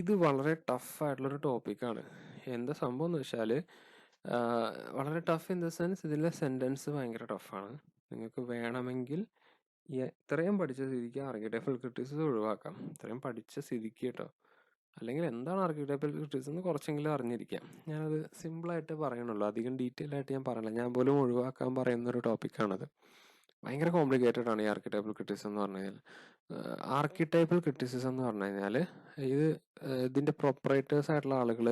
ഇത് വളരെ ടഫായിട്ടുള്ളൊരു ടോപ്പിക്കാണ്. എന്താ സംഭവം എന്ന് വെച്ചാൽ, വളരെ ടഫ് ഇൻ ദ സെൻസ് ഇതിലെ സെൻറ്റൻസ് ഭയങ്കര ടഫാണ്. നിങ്ങൾക്ക് വേണമെങ്കിൽ ഇത്രയും പഠിച്ച സ്ഥിതിക്ക് ആർക്കിടൈപ്പൽ ക്രിറ്റിസിസം ഒഴിവാക്കാം. ഇത്രയും പഠിച്ച സ്ഥിതിക്ക് കേട്ടോ. അല്ലെങ്കിൽ എന്താണ് ആർക്കിടൈപ്പൽ ക്രിറ്റിസിസം എന്ന് കുറച്ചെങ്കിലും അറിഞ്ഞിരിക്കാം. ഞാനത് സിമ്പിളായിട്ട് പറയണുള്ളൂ, അധികം ഡീറ്റെയിൽ ആയിട്ട് ഞാൻ പറയില്ല. ഞാൻ പോലും ഒഴിവാക്കാൻ പറയുന്ന ഒരു ടോപ്പിക്കാണത്. ഭയങ്കര കോംപ്ലിക്കേറ്റഡ് ആണ് ഈ ആർക്കിടൈപ്പൽ ക്രിറ്റിസിസം എന്ന് പറഞ്ഞു കഴിഞ്ഞാൽ. ആർക്കിടൈപ്പൽ ക്രിറ്റിസിസം എന്ന് പറഞ്ഞു കഴിഞ്ഞാൽ ഇതിൻ്റെ പ്രൊപ്പറേറ്റേഴ്സ് ആയിട്ടുള്ള ആളുകൾ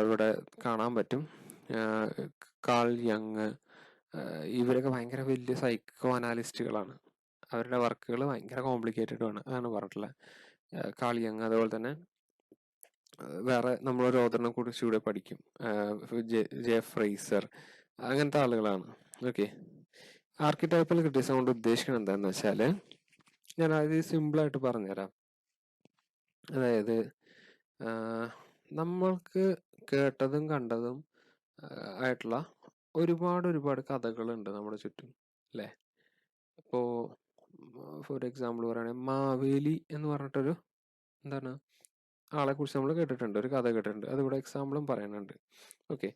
ഇവിടെ കാണാൻ പറ്റും. കാൾ യങ്, ഇവരൊക്കെ ഭയങ്കര വലിയ സൈക്കോ അനാലിസ്റ്റുകളാണ്. അവരുടെ വർക്കുകൾ ഭയങ്കര കോംപ്ലിക്കേറ്റഡ് ആണ്, അതാണ് പറഞ്ഞിട്ടുള്ളത്. കാൾ യങ്, അതുപോലെ തന്നെ വേറെ നമ്മളൊരു ഓതറിനെ കുറിച്ച് ഇവിടെ പഠിക്കും, ജെ ഫ്രൈസർ, അങ്ങനത്തെ ആളുകളാണ്. ഓക്കെ, ആർക്കിടൈപ്പൽ ക്രിറ്റിസിസം കൊണ്ട് ഉദ്ദേശിക്കുന്നത് എന്താണെന്ന് വെച്ചാൽ, ഞാൻ അത് സിമ്പിളായിട്ട് പറഞ്ഞുതരാം. അതായത് നമ്മൾക്ക് കേട്ടതും കണ്ടതും ആയിട്ടുള്ള ഒരുപാട് കഥകളുണ്ട് നമ്മുടെ ചുറ്റും, അല്ലേ? ഇപ്പോൾ ഫോർ എക്സാമ്പിൾ പറയുകയാണെങ്കിൽ മാവേലി എന്ന് പറഞ്ഞിട്ടൊരു എന്താണ് ആളെ കുറിച്ച് നമ്മൾ കേട്ടിട്ടുണ്ട്, ഒരു കഥ കേട്ടിട്ടുണ്ട്. അതിവിടെ എക്സാമ്പിളും പറയുന്നുണ്ട്. ഓക്കെ,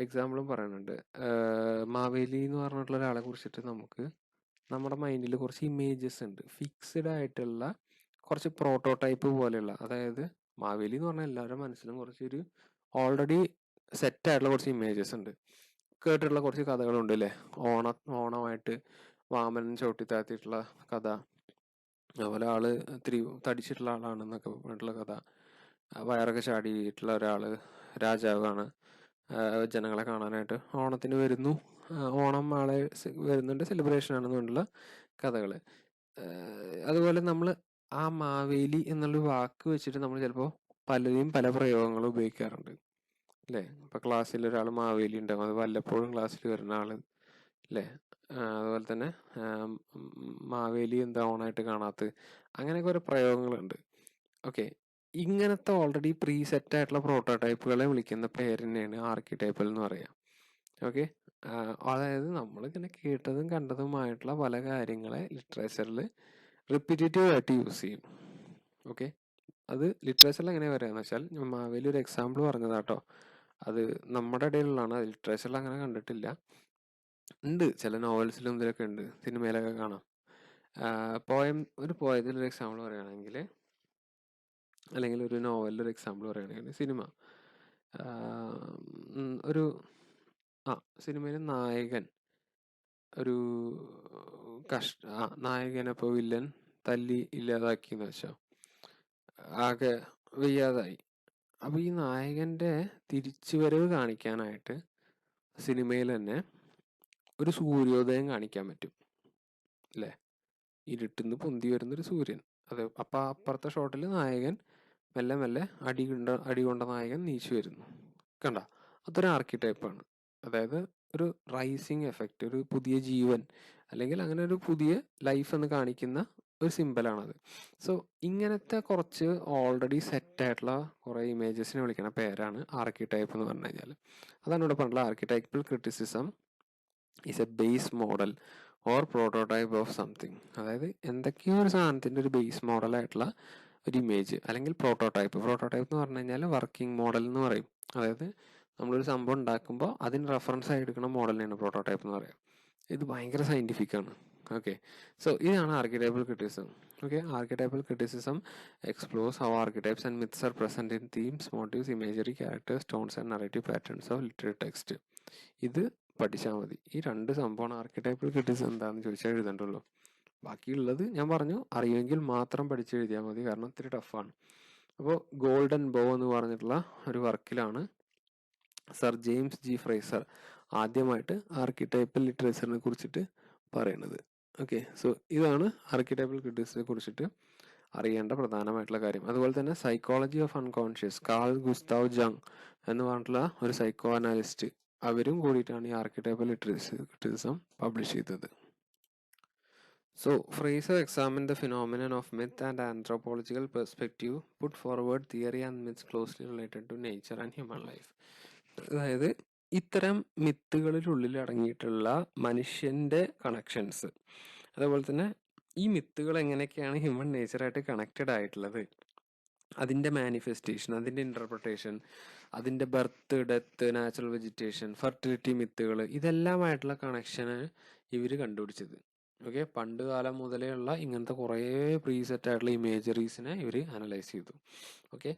എക്സാമ്പിളും പറയുന്നുണ്ട്. മാവേലി എന്ന് പറഞ്ഞിട്ടുള്ള ഒരാളെ കുറിച്ചിട്ട് നമുക്ക് നമ്മുടെ മൈൻഡിൽ കുറച്ച് ഇമേജസ് ഉണ്ട്, ഫിക്സ്ഡ് ആയിട്ടുള്ള കുറച്ച് പ്രോട്ടോടൈപ്പ് പോലെയുള്ള. അതായത് മാവേലി എന്ന് പറഞ്ഞാൽ എല്ലാവരുടെ മനസ്സിലും കുറച്ചൊരു ഓൾറെഡി സെറ്റ് ആയിട്ടുള്ള കുറച്ച് ഇമേജസ് ഉണ്ട്. കേട്ടിട്ടുള്ള കുറച്ച് കഥകളുണ്ട്, അല്ലേ? ഓണമായിട്ട് വാമനൻ ചവിട്ടിത്താത്തിയിട്ടുള്ള കഥ, അതുപോലെ ആള് ഇത്തിരി തടിച്ചിട്ടുള്ള ആളാണെന്നൊക്കെ പറഞ്ഞിട്ടുള്ള കഥ, വയറൊക്കെ ചാടിയിട്ടുള്ള ഒരാള് രാജാവാണ്, ജനങ്ങളെ കാണാനായിട്ട് ഓണത്തിന് വരുന്നു, ഓണം നാളെ വരുന്നുണ്ട്, സെലിബ്രേഷൻ ആണെന്ന് പറഞ്ഞിട്ടുള്ള കഥകൾ. അതുപോലെ നമ്മൾ ആ മാവേലി എന്നുള്ള വാക്ക് വെച്ചിട്ട് നമ്മൾ ചിലപ്പോൾ പലരെയും പല പ്രയോഗങ്ങളും ഉപയോഗിക്കാറുണ്ട്, അല്ലേ? ഇപ്പൊ ക്ലാസ്സിൽ ഒരാൾ മാവേലി ഉണ്ടാകും, അത് വല്ലപ്പോഴും ക്ലാസ്സിൽ വരുന്ന ആള്, അല്ലേ? അതുപോലെ തന്നെ മാവേലി എന്താ ഓണായിട്ട് കാണാത്ത, അങ്ങനെയൊക്കെ ഓരോ പ്രയോഗങ്ങളുണ്ട്. ഓക്കെ, ഇങ്ങനത്തെ ഓൾറെഡി പ്രീ സെറ്റ് ആയിട്ടുള്ള പ്രോട്ടോടൈപ്പുകളെ വിളിക്കുന്ന പേര് തന്നെയാണ് ആർക്കിടൈപ്പൽ എന്ന് പറയാം. ഓക്കെ, അതായത് നമ്മളിങ്ങനെ കേട്ടതും കണ്ടതുമായിട്ടുള്ള പല കാര്യങ്ങളെ ലിറ്ററേച്ചറിൽ റിപ്പീറ്റേറ്റീവ് ആയിട്ട് യൂസ് ചെയ്യും. ഓക്കെ, അത് ലിറ്ററേച്ചറിൽ എങ്ങനെയാണ് പറയുകയെന്ന് വെച്ചാൽ വലിയൊരു എക്സാമ്പിൾ പറഞ്ഞതാട്ടോ. അത് നമ്മുടെ ഇടയിലുള്ളതാണ്, അത് ലിറ്ററേച്ചറിൽ അങ്ങനെ കണ്ടിട്ടില്ല. ഉണ്ട്, ചില നോവൽസിലും ഇതിലൊക്കെ ഉണ്ട്, സിനിമയിലൊക്കെ കാണാം. ഒരു പോയതിലൊരു എക്സാമ്പിൾ പറയുകയാണെങ്കിൽ, അല്ലെങ്കിൽ ഒരു നോവലിലൊരു എക്സാമ്പിൾ പറയുകയാണെങ്കിൽ, ഒരു സിനിമയിൽ നായകൻ ഒരു നായകനെ ഇപ്പോൾ വില്ലൻ തല്ലി ഇല്ലാതാക്കിയെന്ന് വെച്ചോ, ആകെ വയ്യാതായി. അപ്പൊ ഈ നായകന്റെ തിരിച്ചുവരവ് കാണിക്കാനായിട്ട് സിനിമയിൽ തന്നെ ഒരു സൂര്യോദയം കാണിക്കാൻ പറ്റും അല്ലേ? ഇരുട്ടിന്ന് പൊന്തി വരുന്നൊരു സൂര്യൻ. അത് അപ്പൊ അപ്പുറത്തെ ഷോട്ടിൽ നായകൻ മെല്ലെ മെല്ലെ അടി കൊണ്ട നായകൻ നീച്ചു വരുന്നു. കണ്ട, അതൊരു ആർക്കിടൈപ്പാണ്. അതായത് ഒരു റൈസിങ് എഫക്റ്റ്, ഒരു പുതിയ ജീവൻ, അല്ലെങ്കിൽ അങ്ങനെ ഒരു പുതിയ ലൈഫ് എന്ന് കാണിക്കുന്ന ഒരു സിമ്പലാണത്. സോ ഇങ്ങനത്തെ കുറച്ച് ഓൾറെഡി സെറ്റ് ആയിട്ടുള്ള കുറേ ഇമേജസിനെ വിളിക്കുന്ന പേരാണ് ആർക്കിടൈപ്പ് എന്ന് പറഞ്ഞു കഴിഞ്ഞാൽ. അതാണ് ഇവിടെ പറഞ്ഞിട്ടുള്ള archetypal criticism is a base model or prototype of something. അതായത് എന്തൊക്കെയോ ഒരു സാധനത്തിൻ്റെ ഒരു ബേസ് മോഡലായിട്ടുള്ള ഒരു ഇമേജ് അല്ലെങ്കിൽ പ്രോട്ടോടൈപ്പ് എന്ന് പറഞ്ഞു കഴിഞ്ഞാൽ വർക്കിംഗ് മോഡൽ എന്ന് പറയും. അതായത് നമ്മളൊരു സംഭവം ഉണ്ടാക്കുമ്പോൾ അതിന് റെഫറൻസ് ആയി എടുക്കുന്ന മോഡലിനെയാണ് പ്രോട്ടോടൈപ്പ് എന്ന് പറയുക. ഇത് ഭയങ്കര സയൻറ്റിഫിക് ആണ്. ഓക്കെ, സോ ഇതാണ് archetypal criticism. Okay, archetypal criticism explores how archetypes and myths are present in themes, motives, imagery, characters, tones and narrative patterns of literary text. ഇത് പഠിച്ചാൽ മതി. ഈ രണ്ട് സംഭവമാണ് ആർക്കിടൈപ്പൽ ക്രിറ്റിസിസം എന്താണെന്ന് ചോദിച്ചാൽ എഴുതണ്ടുള്ളൂ. ബാക്കിയുള്ളത് ഞാൻ പറഞ്ഞു, അറിയുമെങ്കിൽ മാത്രം പഠിച്ചെഴുതിയാൽ മതി, കാരണം ഇത്തിരി ടഫാണ്. അപ്പോൾ ഗോൾഡൻ ബോ എന്ന് പറഞ്ഞിട്ടുള്ള ഒരു വർക്കിലാണ് സർ ജെയിംസ് ജി ഫ്രേസർ ആദ്യമായിട്ട് ആർക്കിടൈപ്പൽ ലിറ്ററേച്ചറിനെ കുറിച്ചിട്ട് പറയുന്നത്. ഓക്കെ, സോ ഇതാണ് ആർക്കിടൈപ്പൽ ക്രിറ്റിസിസത്തെ കുറിച്ചിട്ട് അറിയേണ്ട പ്രധാനമായിട്ടുള്ള കാര്യം. അതുപോലെ തന്നെ psychology of unconscious, Carl Gustav Jung എന്ന് പറഞ്ഞിട്ടുള്ള ഒരു സൈക്കോ അനാലിസ്റ്റ്, അവരും കൂടിയിട്ടാണ് ഈ ആർക്കിടൈപ്പൽ ക്രിറ്റിസിസം പബ്ലിഷ് ചെയ്തത്. So, Fraser examined the phenomenon of myth and anthropological perspective, put forward theory and myths closely related to nature and human life. അതായത് ഇത്തരം മിത്തുകളിലുള്ളിൽ അടങ്ങിയിട്ടുള്ള മനുഷ്യന്റെ കണക്ഷൻസ്, അതേപോലെ തന്നെ ഈ മിത്തുകൾ എങ്ങനെയൊക്കെയാണ് ഹ്യൂമൻ നേച്ചറായിട്ട് കണക്റ്റഡ് ആയിട്ടുള്ളത്, അതിൻ്റെ മാനിഫെസ്റ്റേഷൻ, അതിൻ്റെ ഇൻ്റർപ്രിട്ടേഷൻ, അതിൻ്റെ birth, death, natural vegetation, fertility മിത്തുകൾ, ഇതെല്ലാമായിട്ടുള്ള കണക്ഷന് ഇവർ കണ്ടുപിടിച്ചത്. ഓക്കെ, പണ്ട് കാലം മുതലേ ഉള്ള ഇങ്ങനത്തെ കുറേ പ്രീസെറ്റ് ആയിട്ടുള്ള ഇമേജറീസിനെ ഇവർ അനലൈസ് ചെയ്തു. ഓക്കെ,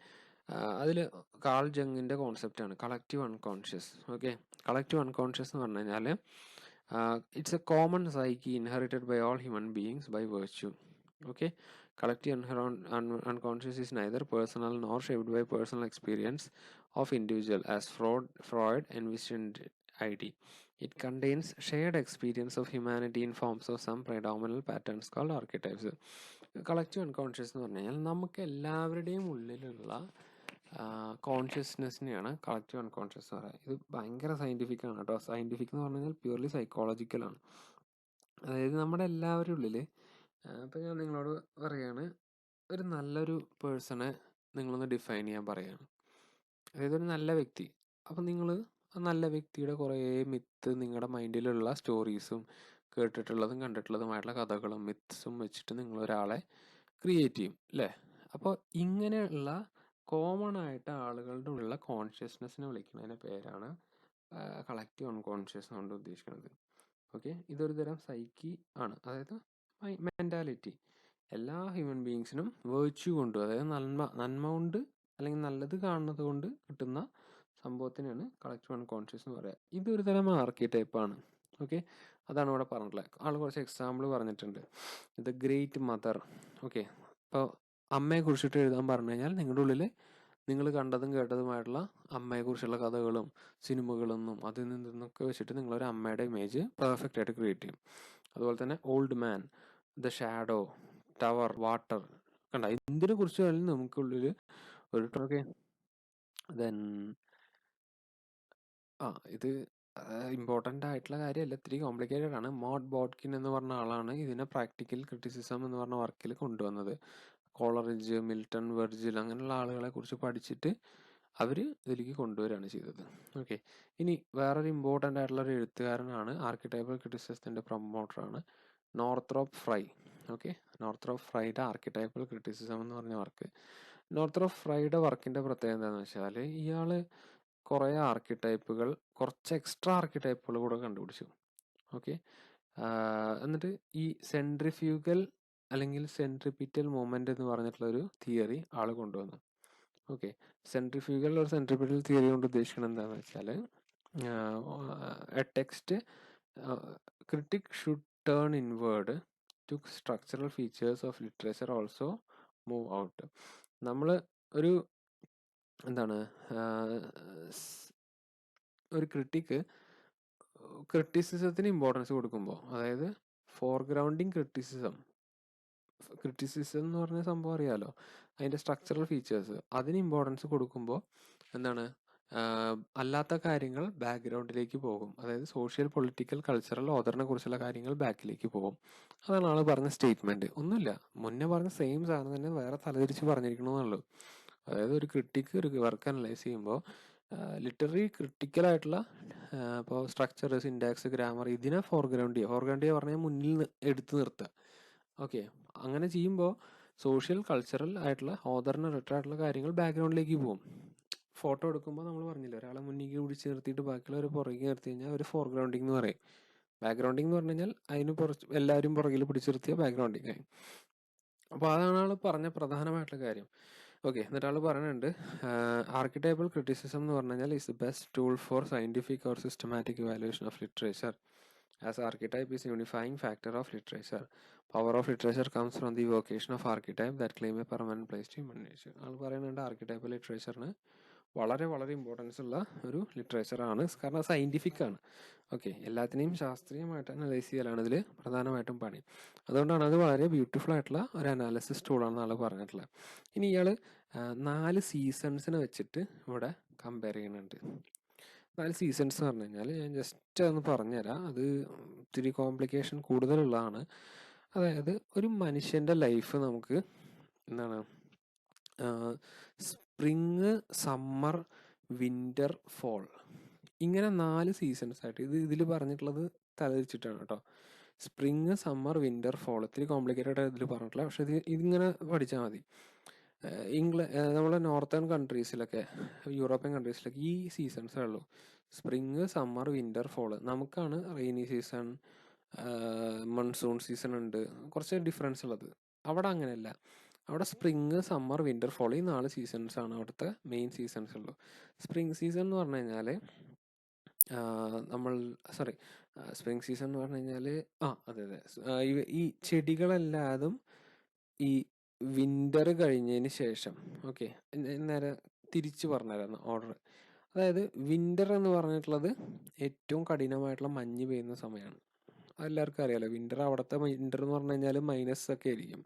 അതിൽ കാൾ ജങ്ങിൻ്റെ കോൺസെപ്റ്റാണ് collective unconscious. Okay, collective unconscious എന്ന് പറഞ്ഞു കഴിഞ്ഞാൽ it's a common psyche inherited by all human beings by virtue. Okay, collective unconscious is neither personal nor shaped by personal experience of individual as Freud envisioned it. It contains shared experience of humanity in forms of some predominant patterns called archetypes. Collective unconscious എന്ന് പറഞ്ഞു കഴിഞ്ഞാൽ നമുക്ക് എല്ലാവരുടെയും ഉള്ളിലുള്ള കോൺഷ്യസ്നെസ്സിനെയാണ് collective unconscious എന്ന് പറയുക. ഇത് ഭയങ്കര സയൻറ്റിഫിക് ആണ് കേട്ടോ. സയൻറ്റിഫിക് എന്ന് പറഞ്ഞു കഴിഞ്ഞാൽ പ്യൂർലി സൈക്കോളജിക്കലാണ്. അതായത് നമ്മുടെ എല്ലാവരുടെ ഉള്ളിൽ, ഇപ്പം ഞാൻ നിങ്ങളോട് പറയുകയാണ്, ഒരു നല്ലൊരു പേഴ്സണെ നിങ്ങളൊന്ന് ഡിഫൈൻ ചെയ്യാൻ പറയുകയാണ്. അതായത് ഒരു നല്ല വ്യക്തി. അപ്പം നിങ്ങൾ ആ നല്ല വ്യക്തിയുടെ കുറേ മിത്ത്, നിങ്ങളുടെ മൈൻഡിലുള്ള സ്റ്റോറീസും കേട്ടിട്ടുള്ളതും കണ്ടിട്ടുള്ളതുമായിട്ടുള്ള കഥകളും മിത്സും വെച്ചിട്ട് നിങ്ങൾ ഒരാളെ ക്രിയേറ്റ് ചെയ്യും അല്ലേ? അപ്പോൾ ഇങ്ങനെയുള്ള കോമൺ ആയിട്ട് ആളുകളുടെ ഉള്ള കോൺഷ്യസ്നെസ്സിനെ വിളിക്കുന്നതിൻ്റെ പേരാണ് കളക്റ്റീവ് അൺകോൺഷ്യസ് കൊണ്ട് ഉദ്ദേശിക്കുന്നത്. ഓക്കെ, ഇതൊരു തരം സൈക്കി ആണ്. അതായത് മെൻറ്റാലിറ്റി എല്ലാ ഹ്യൂമൻ ബീയിങ്സിനും വേർച്യൂ കൊണ്ട്, അതായത് നന്മ കൊണ്ട് അല്ലെങ്കിൽ നല്ലത് കാണുന്നത് കൊണ്ട് കിട്ടുന്ന സംഭവത്തിനാണ് കളക്റ്റീവ് അൺകോൺഷ്യസ് എന്ന് പറയുക. ഇതൊരു തരം ആർക്കിടൈപ്പാണ്. ഓക്കെ, അതാണ് ഇവിടെ പറഞ്ഞിട്ടുള്ളത്. ആൾ കുറച്ച് എക്സാമ്പിൾ പറഞ്ഞിട്ടുണ്ട്. The great mother. ഓക്കെ, ഇപ്പോൾ അമ്മയെ കുറിച്ചിട്ട് എഴുതാൻ പറഞ്ഞു കഴിഞ്ഞാൽ നിങ്ങളുടെ ഉള്ളിൽ നിങ്ങൾ കണ്ടതും കേട്ടതുമായിട്ടുള്ള അമ്മയെക്കുറിച്ചുള്ള കഥകളും സിനിമകളൊന്നും അതിൽ നിന്നൊക്കെ വെച്ചിട്ട് നിങ്ങളൊരു അമ്മയുടെ ഇമേജ് പെർഫെക്റ്റ് ആയിട്ട് ക്രിയേറ്റ് ചെയ്യും. അതുപോലെ തന്നെ old man, the shadow, tower, water, കണ്ട എന്തിനെ കുറിച്ച് വേണമെങ്കിലും നമുക്കുള്ളിൽ ഒരു ഓക്കെ. ദെൻ ഇത് ഇമ്പോർട്ടൻ്റ് ആയിട്ടുള്ള കാര്യമല്ല, ഇത്തിരി കോംപ്ലിക്കേറ്റഡ് ആണ്. മോഡ് ബോട്ട്കിൻ എന്ന് പറഞ്ഞ ആളാണ് ഇതിനെ പ്രാക്ടിക്കൽ ക്രിറ്റിസിസം എന്ന് പറഞ്ഞ വർക്കിൽ കൊണ്ടുവന്നത്. കോളറിഡ്ജ്, മിൽട്ടൺ, വെർജിൽ അങ്ങനെയുള്ള ആളുകളെ കുറിച്ച് പഠിച്ചിട്ട് അവർ ഇതിലേക്ക് കൊണ്ടുവരികയാണ് ചെയ്തത്. ഓക്കെ, ഇനി വേറൊരു ഇമ്പോർട്ടൻ്റ് ആയിട്ടുള്ള ഒരു എഴുത്തുകാരനാണ്, ആർക്കിടൈപ്പൽ ക്രിറ്റിസിസത്തിൻ്റെ പ്രൊമോട്ടറാണ് നോർത്രോപ്പ് ഫ്രൈ. ഓക്കെ, നോർത്രോപ്പ് ഫ്രൈയുടെ ആർക്കിടൈപ്പൽ ക്രിറ്റിസിസം എന്ന് പറഞ്ഞ വർക്ക് നോർത്രോപ്പ് ഫ്രൈയുടെ വർക്കിൻ്റെ പ്രത്യേകത എന്താണെന്ന് വെച്ചാൽ ഇയാൾ കുറേ ആർക്കിടൈപ്പുകൾ, കുറച്ച് എക്സ്ട്രാ ആർക്കിടൈപ്പുകൾ കൂടെ കണ്ടുപിടിച്ചു. ഓക്കെ, എന്നിട്ട് ഈ സെൻട്രിഫ്യൂഗൽ അല്ലെങ്കിൽ സെൻട്രിപിറ്റൽ മൂവ്മെന്റ് എന്ന് പറഞ്ഞിട്ടുള്ള ഒരു തിയറി ആൾ കൊണ്ടുവന്നു. ഓക്കെ, സെൻട്രിഫ്യൂഗൽ ഒരു സെൻട്രിപിറ്റൽ തിയറി കൊണ്ട് ഉദ്ദേശിക്കുന്നത് എന്താണെന്ന് വെച്ചാൽ A text critic should turn inward to structural features of literature also move out. നമ്മൾ ഒരു എന്താണ് ഒരു ക്രിറ്റിസിസത്തിന് ഇമ്പോർട്ടൻസ് കൊടുക്കുമ്പോൾ, അതായത് ഫോർഗ്രൗണ്ടിങ് ക്രിറ്റിസിസം എന്ന് പറഞ്ഞ സംഭവം അറിയാലോ, അതിൻ്റെ സ്ട്രക്ചറൽ ഫീച്ചേഴ്സ്, അതിന് ഇമ്പോർട്ടൻസ് കൊടുക്കുമ്പോൾ എന്താണ് അല്ലാത്ത കാര്യങ്ങൾ ബാക്ക്ഗ്രൗണ്ടിലേക്ക് പോകും. അതായത് സോഷ്യൽ, പൊളിറ്റിക്കൽ, കൾച്ചറൽ, ഓദറിനെ കുറിച്ചുള്ള കാര്യങ്ങൾ ബാക്കിലേക്ക് പോകും. അതാണ് ആൾ പറഞ്ഞ സ്റ്റേറ്റ്മെന്റ്. ഒന്നുമില്ല, മുന്നേ പറഞ്ഞ സെയിം സാധനം തന്നെ വേറെ തലതിരിച്ച് പറഞ്ഞിരിക്കണമെന്നുള്ളൂ. അതായത് ഒരു ക്രിട്ടിക്ക് ഒരു വർക്ക് അനലൈസ് ചെയ്യുമ്പോൾ ലിറ്റററി ക്രിട്ടിക്കലായിട്ടുള്ള ഇപ്പോൾ സ്ട്രക്ചർ, സിൻടാക്സ്, ഗ്രാമർ, ഇതിനെ ഫോർഗ്രൗണ്ട് ചെയ്യുക പറഞ്ഞാൽ മുന്നിൽ എടുത്തു നിർത്തുക. ഓക്കെ, അങ്ങനെ ചെയ്യുമ്പോൾ സോഷ്യൽ, കൾച്ചറൽ ആയിട്ടുള്ള, ഓദറിനെ റിലേറ്റഡ് ആയിട്ടുള്ള കാര്യങ്ങൾ ബാക്ക്ഗ്രൗണ്ടിലേക്ക് പോകും. ഫോട്ടോ എടുക്കുമ്പോൾ നമ്മൾ പറഞ്ഞില്ല, ഒരാളെ മുന്നിലേക്ക് പിടിച്ച് നിർത്തിയിട്ട് ബാക്കിയുള്ളവർ പുറകെ നിർത്തി കഴിഞ്ഞാൽ ഒരു ഫോർഗ്രൗണ്ടിങ് എന്ന് പറയും. ബാക്ക്ഗ്രൗണ്ടിങ് എന്ന് പറഞ്ഞു കഴിഞ്ഞാൽ അതിന് പുറത്ത് എല്ലാവരും പുറകിൽ പിടിച്ചു നിർത്തിയ ബാക്ക്ഗ്രൗണ്ടിങ് ആയി. അപ്പോൾ അതാണ് ആൾ പറഞ്ഞ പ്രധാനമായിട്ടുള്ള കാര്യം. ഓക്കെ, എന്നിട്ട് ആൾ പറയുന്നുണ്ട് ആർക്കിടൈപ്പൽ ക്രിറ്റിസിസം എന്ന് പറഞ്ഞു കഴിഞ്ഞാൽ is the best tool for scientific or systematic evaluation of literature. As archetype is unifying factor of literature. Power of literature comes from the evocation of archetype that claim a permanent place to human nature. ആൾ പറയുന്നുണ്ട് ആർക്കിടൈപ്പൽ ലിറ്ററേച്ചറിന് വളരെ വളരെ importance ഉള്ള ഒരു ലിറ്ററേച്ചറാണ്. കാരണം scientific ആണ്. Okay, എല്ലാത്തിനെയും ശാസ്ത്രീയമായിട്ട് analyse ചെയ്യലാണ് ഇതിൽ പ്രധാനമായിട്ടും പണി. അതുകൊണ്ടാണ് അത് വളരെ ബ്യൂട്ടിഫുൾ ആയിട്ടുള്ള ഒരു അനാലിസിസ് ടൂളാണെന്ന് ആൾ പറഞ്ഞിട്ടുള്ളത്. ഇനി ഇയാൾ 4 സീസൺസിനെ വെച്ചിട്ട് ഇവിടെ കമ്പയർ ചെയ്യുന്നുണ്ട്. 4 സീസൺസ് എന്ന് പറഞ്ഞു കഴിഞ്ഞാൽ ഞാൻ ജസ്റ്റ് ഒന്ന് പറഞ്ഞുതരാം, അത് ഇത്തിരി കോംപ്ലിക്കേഷൻ കൂടുതലുള്ളതാണ്. അതായത് ഒരു മനുഷ്യൻ്റെ ലൈഫ് നമുക്ക് എന്താണ് സ്പ്രിങ്, സമ്മർ, വിൻ്റർ, ഫോൾ, ഇങ്ങനെ 4 സീസൺസ് ആയിട്ട് ഇതിൽ പറഞ്ഞിട്ടുള്ളത് തലതിരിച്ചിട്ടാണ് കേട്ടോ. സ്പ്രിങ്, സമ്മർ, വിൻ്റർ, ഫോൾ, ഇത്തിരി കോംപ്ലിക്കേറ്റഡ് ആയിട്ട് ഇതിൽ പറഞ്ഞിട്ടില്ല, പക്ഷെ ഇതിങ്ങനെ പഠിച്ചാൽ മതി. നമ്മളെ നോർത്തേൺ കൺട്രീസിലൊക്കെ, യൂറോപ്യൻ കൺട്രീസിലൊക്കെ ഈ സീസൺസേ ഉള്ളൂ, സ്പ്രിങ്, സമ്മർ, വിൻ്റർ, ഫോള്. നമുക്കാണ് റെയിനി സീസൺ, മൺസൂൺ സീസൺ ഉണ്ട്, കുറച്ച് ഡിഫറൻസ് ഉള്ളത്. അവിടെ അങ്ങനെയല്ല, അവിടെ സ്പ്രിങ്, സമ്മർ, വിൻ്റർ, ഫോൾ, ഈ 4 സീസൺസ് ആണ് അവിടുത്തെ മെയിൻ സീസൺസ് ഉള്ളൂ. സ്പ്രിങ് സീസൺ എന്ന് പറഞ്ഞു കഴിഞ്ഞാൽ സ്പ്രിങ് സീസൺ എന്ന് പറഞ്ഞു കഴിഞ്ഞാൽ അതെ, ഈ ചെടികളെല്ലാതും ഈ വിൻ്റർ കഴിഞ്ഞതിന് ശേഷം, ഓക്കെ, നേരെ തിരിച്ച് പറഞ്ഞുതരാം ഓർഡർ. അതായത് വിൻ്റർ എന്ന് പറഞ്ഞിട്ടുള്ളത് ഏറ്റവും കഠിനമായിട്ടുള്ള മഞ്ഞ് പെയ്യുന്ന സമയമാണ്. അതെല്ലാവർക്കും അറിയാലോ. വിൻ്റർ, അവിടുത്തെ വിൻ്റർ എന്ന് പറഞ്ഞു കഴിഞ്ഞാൽ മൈനസ് ഒക്കെ ആയിരിക്കും,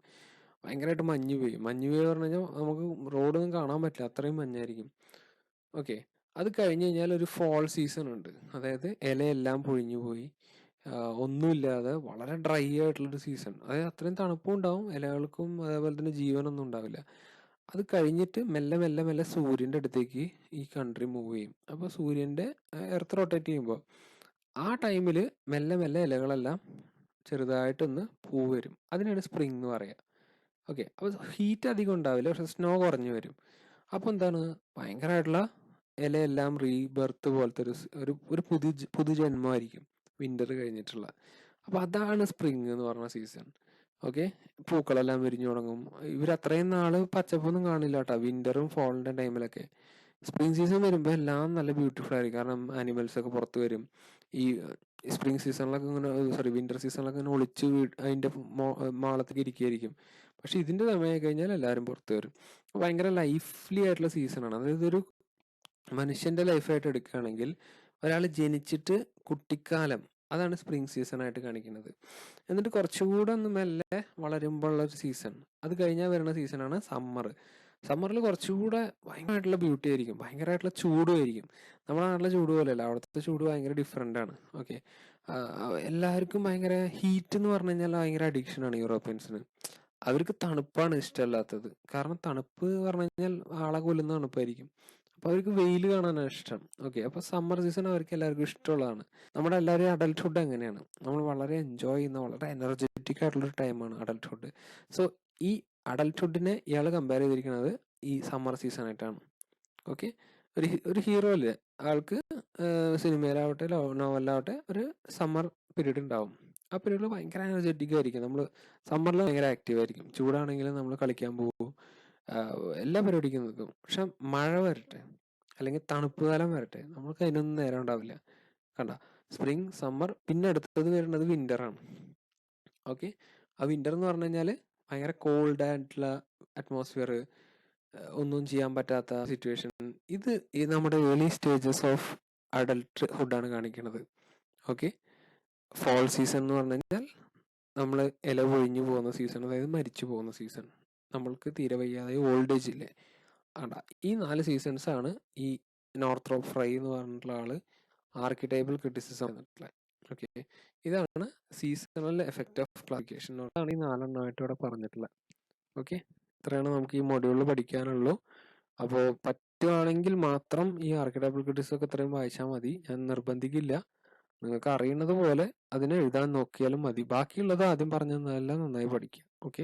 ഭയങ്കരമായിട്ട് മഞ്ഞ് പെയ്യും. പറഞ്ഞു കഴിഞ്ഞാൽ നമുക്ക് റോഡൊന്നും കാണാൻ പറ്റില്ല, അത്രയും മഞ്ഞായിരിക്കും. ഓക്കെ, അത് കഴിഞ്ഞ് കഴിഞ്ഞാൽ ഒരു ഫോൾ സീസൺ ഉണ്ട്. അതായത് ഇലയെല്ലാം പൊഴിഞ്ഞു പോയി ഒന്നുമില്ലാതെ വളരെ ഡ്രൈ ആയിട്ടുള്ളൊരു സീസൺ. അതായത് അത്രയും തണുപ്പും ഉണ്ടാവും, ഇലകൾക്കും അതേപോലെ തന്നെ ജീവനൊന്നും ഉണ്ടാവില്ല. അത് കഴിഞ്ഞിട്ട് മെല്ലെ മെല്ലെ മെല്ലെ സൂര്യൻ്റെ അടുത്തേക്ക് ഈ കൺട്രി മൂവ് ചെയ്യും. അപ്പോൾ സൂര്യൻ്റെ എർത്ത് റൊട്ടേറ്റ് ചെയ്യുമ്പോൾ ആ ടൈമിൽ മെല്ലെ മെല്ലെ ഇലകളെല്ലാം ചെറുതായിട്ടൊന്ന് പൂ വരും. അതിനാണ് സ്പ്രിങ് എന്ന് പറയുക. ഓക്കെ, അപ്പോൾ ഹീറ്റ് അധികം ഉണ്ടാവില്ല, പക്ഷെ സ്നോ കുറഞ്ഞു വരും. അപ്പോൾ എന്താണ്, ഭയങ്കരമായിട്ടുള്ള ഇലയെല്ലാം റീബർത്ത് പോലത്തെ ഒരു പുതുജന്മമായിരിക്കും വിൻ്റർ കഴിഞ്ഞിട്ടുള്ള. അപ്പോൾ അതാണ് സ്പ്രിങ് എന്ന് പറഞ്ഞ സീസൺ. ഓക്കെ, പൂക്കളെല്ലാം വിരിഞ്ഞു തുടങ്ങും. ഇവരത്രയും നാള് പച്ചപ്പൊന്നും കാണില്ല കേട്ടോ വിൻ്ററും ഫോളിൻ്റെ ടൈമിലൊക്കെ. സ്പ്രിങ് സീസൺ വരുമ്പോൾ എല്ലാം നല്ല ബ്യൂട്ടിഫുൾ ആയിരിക്കും, കാരണം ആനിമൽസ് ഒക്കെ പുറത്ത് വരും. ഈ സ്പ്രിങ് സീസണിലൊക്കെ ഇങ്ങനെ വിൻ്റർ സീസണിലൊക്കെ ഇങ്ങനെ ഒളിച്ച് അതിൻ്റെ മാളത്തേക്ക് ഇരിക്കുകയായിരിക്കും. പക്ഷെ ഇതിൻ്റെ സമയമായി കഴിഞ്ഞാൽ എല്ലാവരും പുറത്ത് വരും. ഭയങ്കര ലൈഫ്ലി ആയിട്ടുള്ള സീസണാണ്. അതായത് ഒരു മനുഷ്യൻ്റെ ലൈഫായിട്ട് എടുക്കുകയാണെങ്കിൽ ഒരാൾ ജനിച്ചിട്ട് കുട്ടിക്കാലം, അതാണ് സ്പ്രിങ് സീസൺ ആയിട്ട് കാണിക്കുന്നത്. എന്നിട്ട് കുറച്ചുകൂടെ ഒന്ന് മെല്ലെ വളരുമ്പോഴുള്ള ഒരു സീസൺ, അത് കഴിഞ്ഞാൽ വരുന്ന സീസണാണ് സമ്മർ. സമ്മറിൽ കുറച്ചുകൂടെ ഭയങ്കരമായിട്ടുള്ള ബ്യൂട്ടി ആയിരിക്കും, ഭയങ്കരമായിട്ടുള്ള ചൂടും ആയിരിക്കും. നമ്മുടെ നാട്ടിലെ ചൂട് പോലെയല്ല, അവിടുത്തെ ചൂട് ഭയങ്കര ഡിഫറെൻ്റ് ആണ്. ഓക്കെ, എല്ലാവർക്കും ഭയങ്കര ഹീറ്റ് എന്ന് പറഞ്ഞു കഴിഞ്ഞാൽ ഭയങ്കര അഡിക്ഷനാണ് യൂറോപ്യൻസിന്. അവർക്ക് തണുപ്പാണ് ഇഷ്ടമല്ലാത്തത്, കാരണം തണുപ്പ് പറഞ്ഞു കഴിഞ്ഞാൽ ആളെ കൊല്ലുന്ന തണുപ്പായിരിക്കും. അപ്പോൾ അവർക്ക് വെയിൽ കാണാനാണ് ഇഷ്ടം. ഓക്കെ, അപ്പോൾ സമ്മർ സീസൺ അവർക്ക് എല്ലാവർക്കും ഇഷ്ടമുള്ളതാണ്. നമ്മുടെ എല്ലാവരും അഡൽട്ട്ഹുഡ് എങ്ങനെയാണ്, നമ്മൾ വളരെ എൻജോയ് ചെയ്യുന്ന വളരെ എനർജറ്റിക് ആയിട്ടുള്ളൊരു ടൈമാണ് അഡൽട്ട്ഹുഡ്. സോ ഈ അഡൽട്ട്ഹുഡിനെ ഇയാൾ കമ്പയർ ചെയ്തിരിക്കുന്നത് ഈ സമ്മർ സീസൺ ആയിട്ടാണ്. ഓക്കെ, ഒരു ഹീറോ അല്ലേ, ആൾക്ക് സിനിമയിലാവട്ടെ നോവലിലാവട്ടെ ഒരു സമ്മർ പീരീഡ് ഉണ്ടാവും. ആ പീരീഡിൽ ഭയങ്കര എനർജറ്റിക് ആയിരിക്കും. നമ്മൾ സമ്മറിൽ ഭയങ്കര ആക്റ്റീവ് ആയിരിക്കും. ചൂടാണെങ്കിലും നമ്മൾ കളിക്കാൻ പോകും, എല്ലാ പരിപാടിക്കും നിൽക്കും. പക്ഷെ മഴ വരട്ടെ അല്ലെങ്കിൽ തണുപ്പ് കാലം വരട്ടെ, നമുക്ക് അതിനൊന്നും നേരം ഉണ്ടാവില്ല. കണ്ട, സ്പ്രിങ്, സമ്മർ, പിന്നെ അടുത്തത് വരുന്നത് വിന്റർ ആണ്. ഓക്കെ, ആ വിന്റർ എന്ന് പറഞ്ഞു കഴിഞ്ഞാൽ ഭയങ്കര കോൾഡ് ആയിട്ടുള്ള അറ്റ്മോസ്ഫിയർ, ഒന്നും ചെയ്യാൻ പറ്റാത്ത സിറ്റുവേഷൻ. ഇത് ഈ നമ്മുടെ ഏർലി സ്റ്റേജസ് ഓഫ് അഡൽട്ട് ആണ് കാണിക്കുന്നത്. ഓക്കെ, ഫോൾ സീസൺ എന്ന് പറഞ്ഞു കഴിഞ്ഞാൽ നമ്മൾ ഇല പൊഴിഞ്ഞു പോകുന്ന സീസൺ, അതായത് മരിച്ചു പോകുന്ന സീസൺ. നമ്മൾക്ക് തീരെ വയ്യാതെ ഓൾഡ് ഏജ് ഇല്ലേ, ആണ്ട, ഈ 4 സീസൺസ് ആണ് ഈ നോർത്രോപ്പ് ഫ്രൈ എന്ന് പറഞ്ഞിട്ടുള്ള ആള് ആർക്കിടൈപ്പൽ ക്രിറ്റിസിസം പറഞ്ഞിട്ടുള്ളത്. ഓക്കെ, ഇതാണ് സീസണൽ എഫക്റ്റ് ഓഫ് ക്ലാസിഫിക്കേഷൻ. അതാണ് ഈ 4 ഇവിടെ പറഞ്ഞിട്ടുള്ളത്. ഓക്കെ, ഇത്രയാണ് നമുക്ക് ഈ മൊഡ്യൂളിൽ പഠിക്കാനുള്ളൂ. അപ്പോൾ പറ്റുവാണെങ്കിൽ മാത്രം ഈ ആർക്കിടൈപ്പൽ ക്രിറ്റിസിസം ഒക്കെ ഇത്രയും വായിച്ചാൽ മതി. ഞാൻ നിർബന്ധിക്കില്ല, നിങ്ങൾക്ക് അറിയുന്നത് പോലെ അതിനെ എഴുതാൻ നോക്കിയാലും മതി. ബാക്കിയുള്ളത് ആദ്യം പറഞ്ഞു തന്നതെല്ലാം നന്നായി പഠിക്കുക. ഓക്കെ.